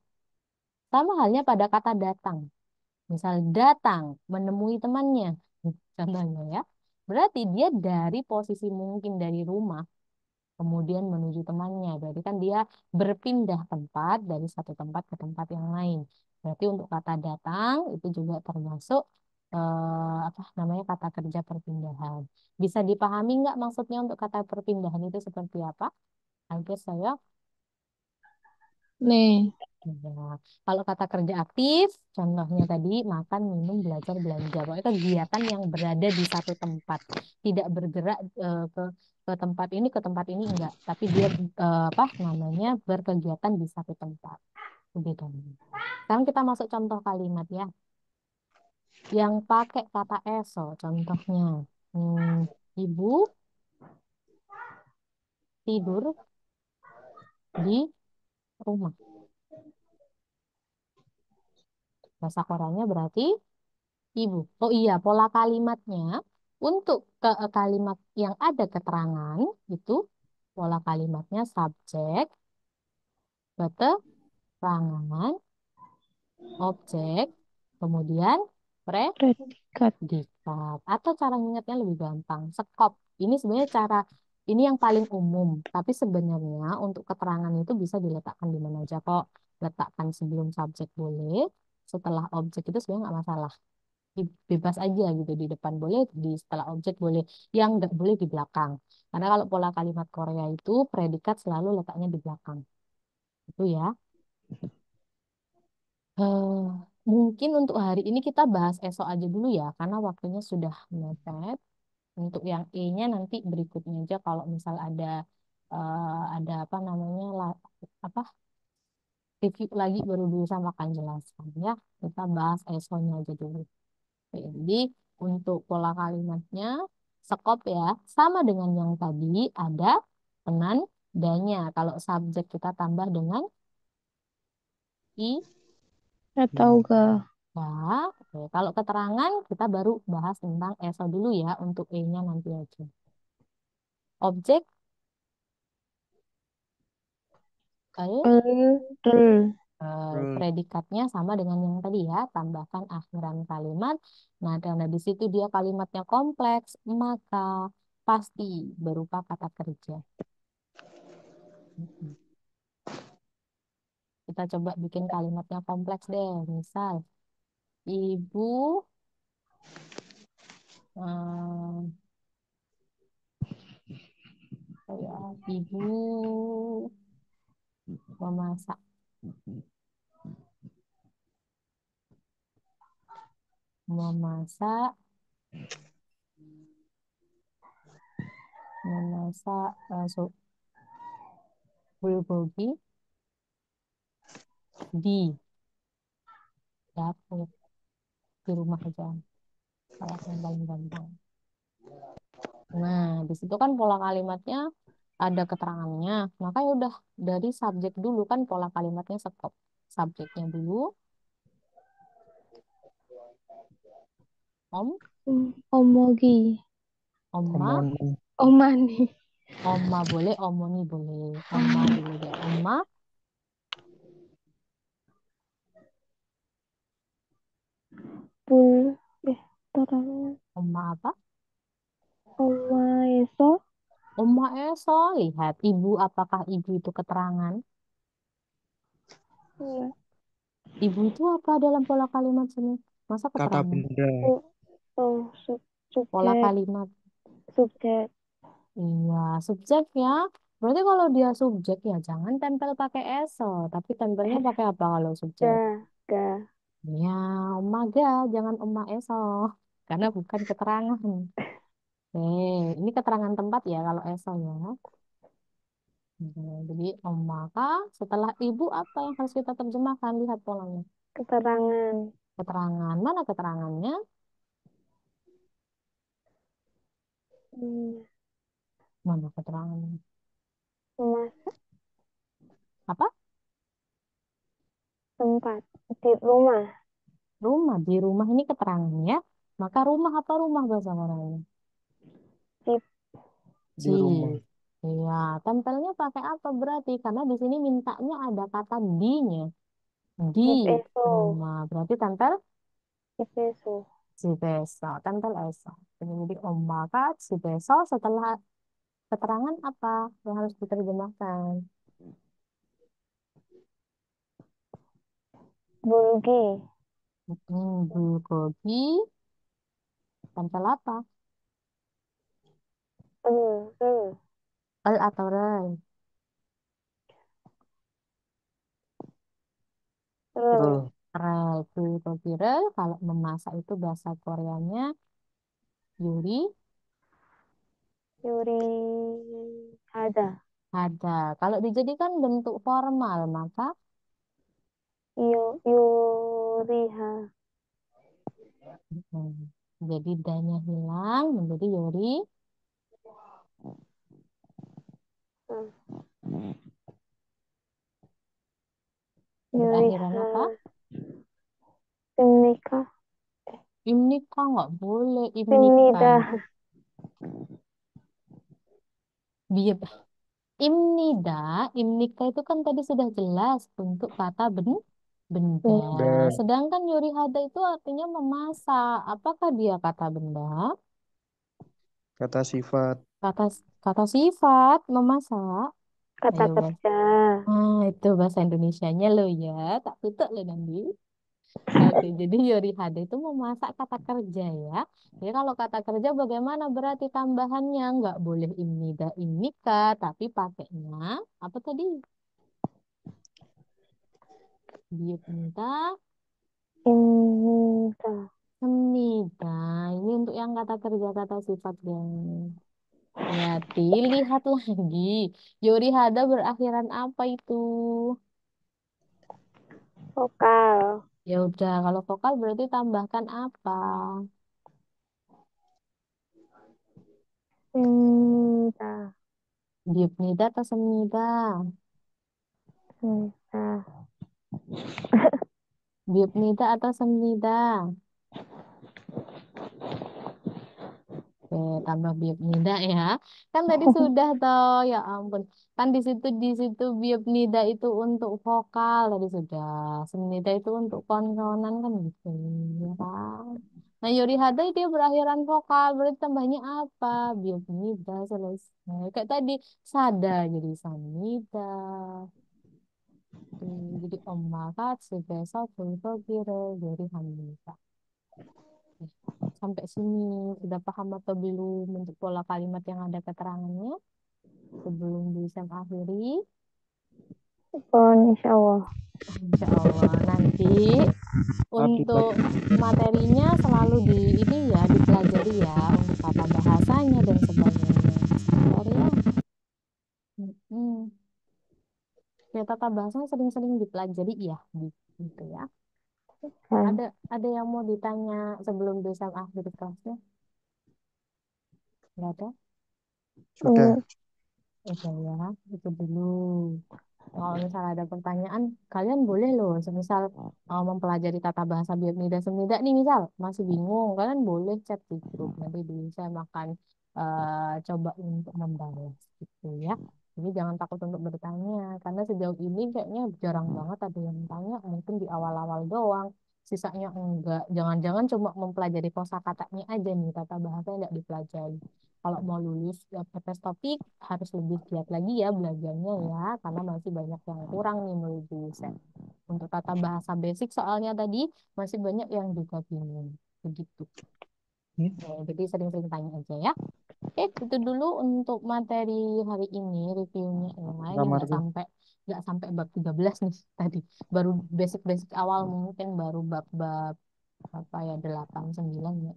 Sama halnya pada kata datang. Misal datang menemui temannya, contohnya ya. Berarti dia dari posisi mungkin dari rumah kemudian menuju temannya. Berarti kan dia berpindah tempat dari satu tempat ke tempat yang lain. Berarti untuk kata datang itu juga termasuk apa namanya kata kerja perpindahan. Bisa dipahami nggak maksudnya untuk kata perpindahan itu seperti apa? Agar saya Nih, ya. Kalau kata kerja aktif, contohnya tadi makan, minum, belajar, belanja. Pokoknya kegiatan yang berada di satu tempat, tidak bergerak ke tempat ini ke tempat ini enggak, tapi dia apa namanya berkegiatan di satu tempat. Itu bedanya. Sekarang kita masuk contoh kalimat ya, yang pakai kata eso. Contohnya, ibu tidur di rumah. Bahasa Koreanya berarti ibu. Oh iya, pola kalimatnya untuk kalimat yang ada keterangan itu pola kalimatnya subjek, keterangan, objek, kemudian predikat. predikat. Atau cara ingatnya lebih gampang, sekop. Ini sebenarnya cara ini yang paling umum, tapi sebenarnya untuk keterangan itu bisa diletakkan di mana aja kok. Letakkan sebelum subjek boleh, setelah objek itu sebenarnya nggak masalah. Bebas aja gitu di depan boleh di setelah objek boleh yang nggak boleh di belakang karena kalau pola kalimat Korea itu predikat selalu letaknya di belakang itu ya. eh Mungkin untuk hari ini kita bahas esok aja dulu ya karena waktunya sudah mepet. Untuk yang E-nya nanti berikutnya aja kalau misal ada apa namanya apa review lagi baru bisa makan jelaskan ya kita bahas esoknya aja dulu. Jadi untuk pola kalimatnya sekop ya, sama dengan yang tadi ada penandanya. Kalau subjek kita tambah dengan i, Atau ga. ya. Oke. Kalau keterangan kita baru bahas tentang eso dulu ya untuk e-nya nanti aja. Objek, eh, Terus predikatnya sama dengan yang tadi ya, tambahkan akhiran kalimat. Nah, karena di situ dia kalimatnya kompleks, maka pasti berupa kata kerja. Kita coba bikin kalimatnya kompleks deh. Misal, ibu, ya, ibu memasak, memasak, memasak sup bulgogi di dapur di rumah aja. Kalau yang paling gampang. Nah, di situ kan pola kalimatnya ada keterangannya. Maka ya udah dari subjek dulu kan pola kalimatnya sekop. Subjeknya dulu, om, Omogi. oma, omon Omani. oma boleh, omoni boleh. Oma dulu deh. Oma, Pul. Terang. oma apa? Oma eso. Oma Eso, lihat. Ibu, apakah ibu itu keterangan? Iya. Ibu itu apa dalam pola kalimat sini? Masa kata keterangan? benda. Oh, oh, Pola subjek. kalimat. Subjek. Iya, subjek ya. Berarti kalau dia subjek ya jangan tempel pakai eso. Tapi tempelnya pakai apa kalau subjek? Ga. Ga. Ya, omaga, jangan oma eso. Karena bukan keterangan. Ini keterangan tempat ya kalau eso ya. Jadi omaka setelah ibu apa yang harus kita terjemahkan? Lihat polanya. keterangan, Keterangan. Mana keterangannya? hmm, Mana keterangannya? memasak Apa? tempat di rumah, Rumah. Di rumah ini keterangannya. Maka rumah apa rumah bahasa Korea? di Ci. Di rumah. Iya, tempelnya pakai apa berarti? Karena di sini mintanya ada kata di-nya. Di di peso, rumah. Berarti tempel di peso, si besok. Tempel esok. Jadi maka si besok setelah keterangan apa yang harus diterjemahkan? bulgi, Bulgogi. Tempel apa? el, El atau rel? rel, Terus. Rel. Bulgogi rel. Kalau memasak itu bahasa Koreanya Yuri. yuri, ada, Ada. Kalau dijadikan bentuk formal, maka yuriha, hmm, jadi danya hilang menjadi Yori. hmm, Berakhiran yuriha, apa? simnika, Imnika nggak boleh. Imnika. simnida, Biar imnida. Imnika itu kan tadi sudah jelas untuk kata benda. hmm, Dan Sedangkan Yori Hada itu artinya memasak. Apakah dia kata benda? kata sifat. Kata kata sifat memasak. kata Ayo, Mas. kerja, Itu bahasa Indonesianya lo ya. Tak tutup lo nanti. Oke, jadi Yorihada itu memasak kata kerja ya. Jadi kalau kata kerja bagaimana berarti tambahannya? Nggak boleh imnida imnika, tapi pakainya apa tadi? Biuk minta imnika, semnida. Ini untuk yang kata kerja kata sifat yang berarti lihat lagi. Yorihada berakhiran apa itu? vokal, Ya udah, kalau vokal berarti tambahkan apa? simnida, Biuk nida atau semnida? simnida, Biuk nida atau semnida? Oke, tambah biopnida ya. Kan tadi sudah toh, ya ampun. Kan di situ biopnida itu untuk vokal tadi sudah. Semnida itu untuk konsonan kan gitu, ya kan? Nah, Yori Hadai dia berakhiran vokal, berarti tambahnya apa? Biopnida selesai. Kayak tadi sada jadi samnida. Jadi omakat sebesa pulpo kiro jadi hamida. Sampai sini sudah paham atau belum untuk pola kalimat yang ada keterangannya sebelum bisa akhiri? pon, insya Allah. Insya Allah nanti Update untuk lagi. materinya selalu di ini ya dipelajari ya untuk tata bahasanya dan sebagainya. Sabar ya. Mm-mm. Ya tata bahasanya sering-sering dipelajari ya gitu ya. Nah, Ada yang mau ditanya sebelum bisa akhiri kelasnya? Nggak ada? Sudah. Udah ya, itu dulu. Kalau misalnya ada pertanyaan, kalian boleh loh, semisal mempelajari tata bahasa biodata semida nih misal masih bingung, kalian boleh chat di grup nanti bisa makan coba untuk membalas gitu ya. Jadi jangan takut untuk bertanya, karena sejauh ini kayaknya jarang banget ada yang tanya, mungkin di awal-awal doang, sisanya enggak. Jangan-jangan cuma mempelajari kosakatanya aja nih, tata bahasa enggak dipelajari. Kalau mau lulus tes topik harus lebih giat lagi ya belajarnya ya, karena masih banyak yang kurang nih menurut dosen. Untuk tata bahasa basic soalnya tadi masih banyak yang juga bingung. Begitu. Hmm, Jadi sering-sering tanya aja ya. Oke, itu dulu untuk materi hari ini reviewnya ya. Ini kamarku. nggak sampai bab 13 nih tadi. Baru basic-basic awal mungkin baru bab-bab apa ya 8 9 ya.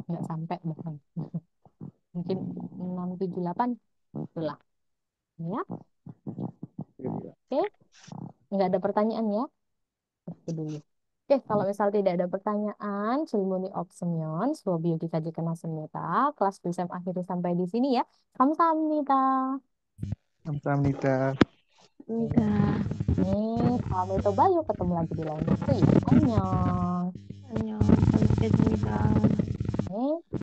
Nggak sampai bahkan. Mungkin 6 7 8 itulah. Ya. Iya. Oke, nggak ada pertanyaan ya. dulu. Oke, kalau misal tidak ada pertanyaan, Cilmuni Opsemion, Swabio dikajikan Nasemnita, kelas bisa akhiri sampai di sini ya. Kamsahamnida. Sama-sama Nita. Udah. Nih, pamit Bayu, ketemu lagi di lain waktu ya. Annyeong. Annyeong. Sampai jumpa. Nih.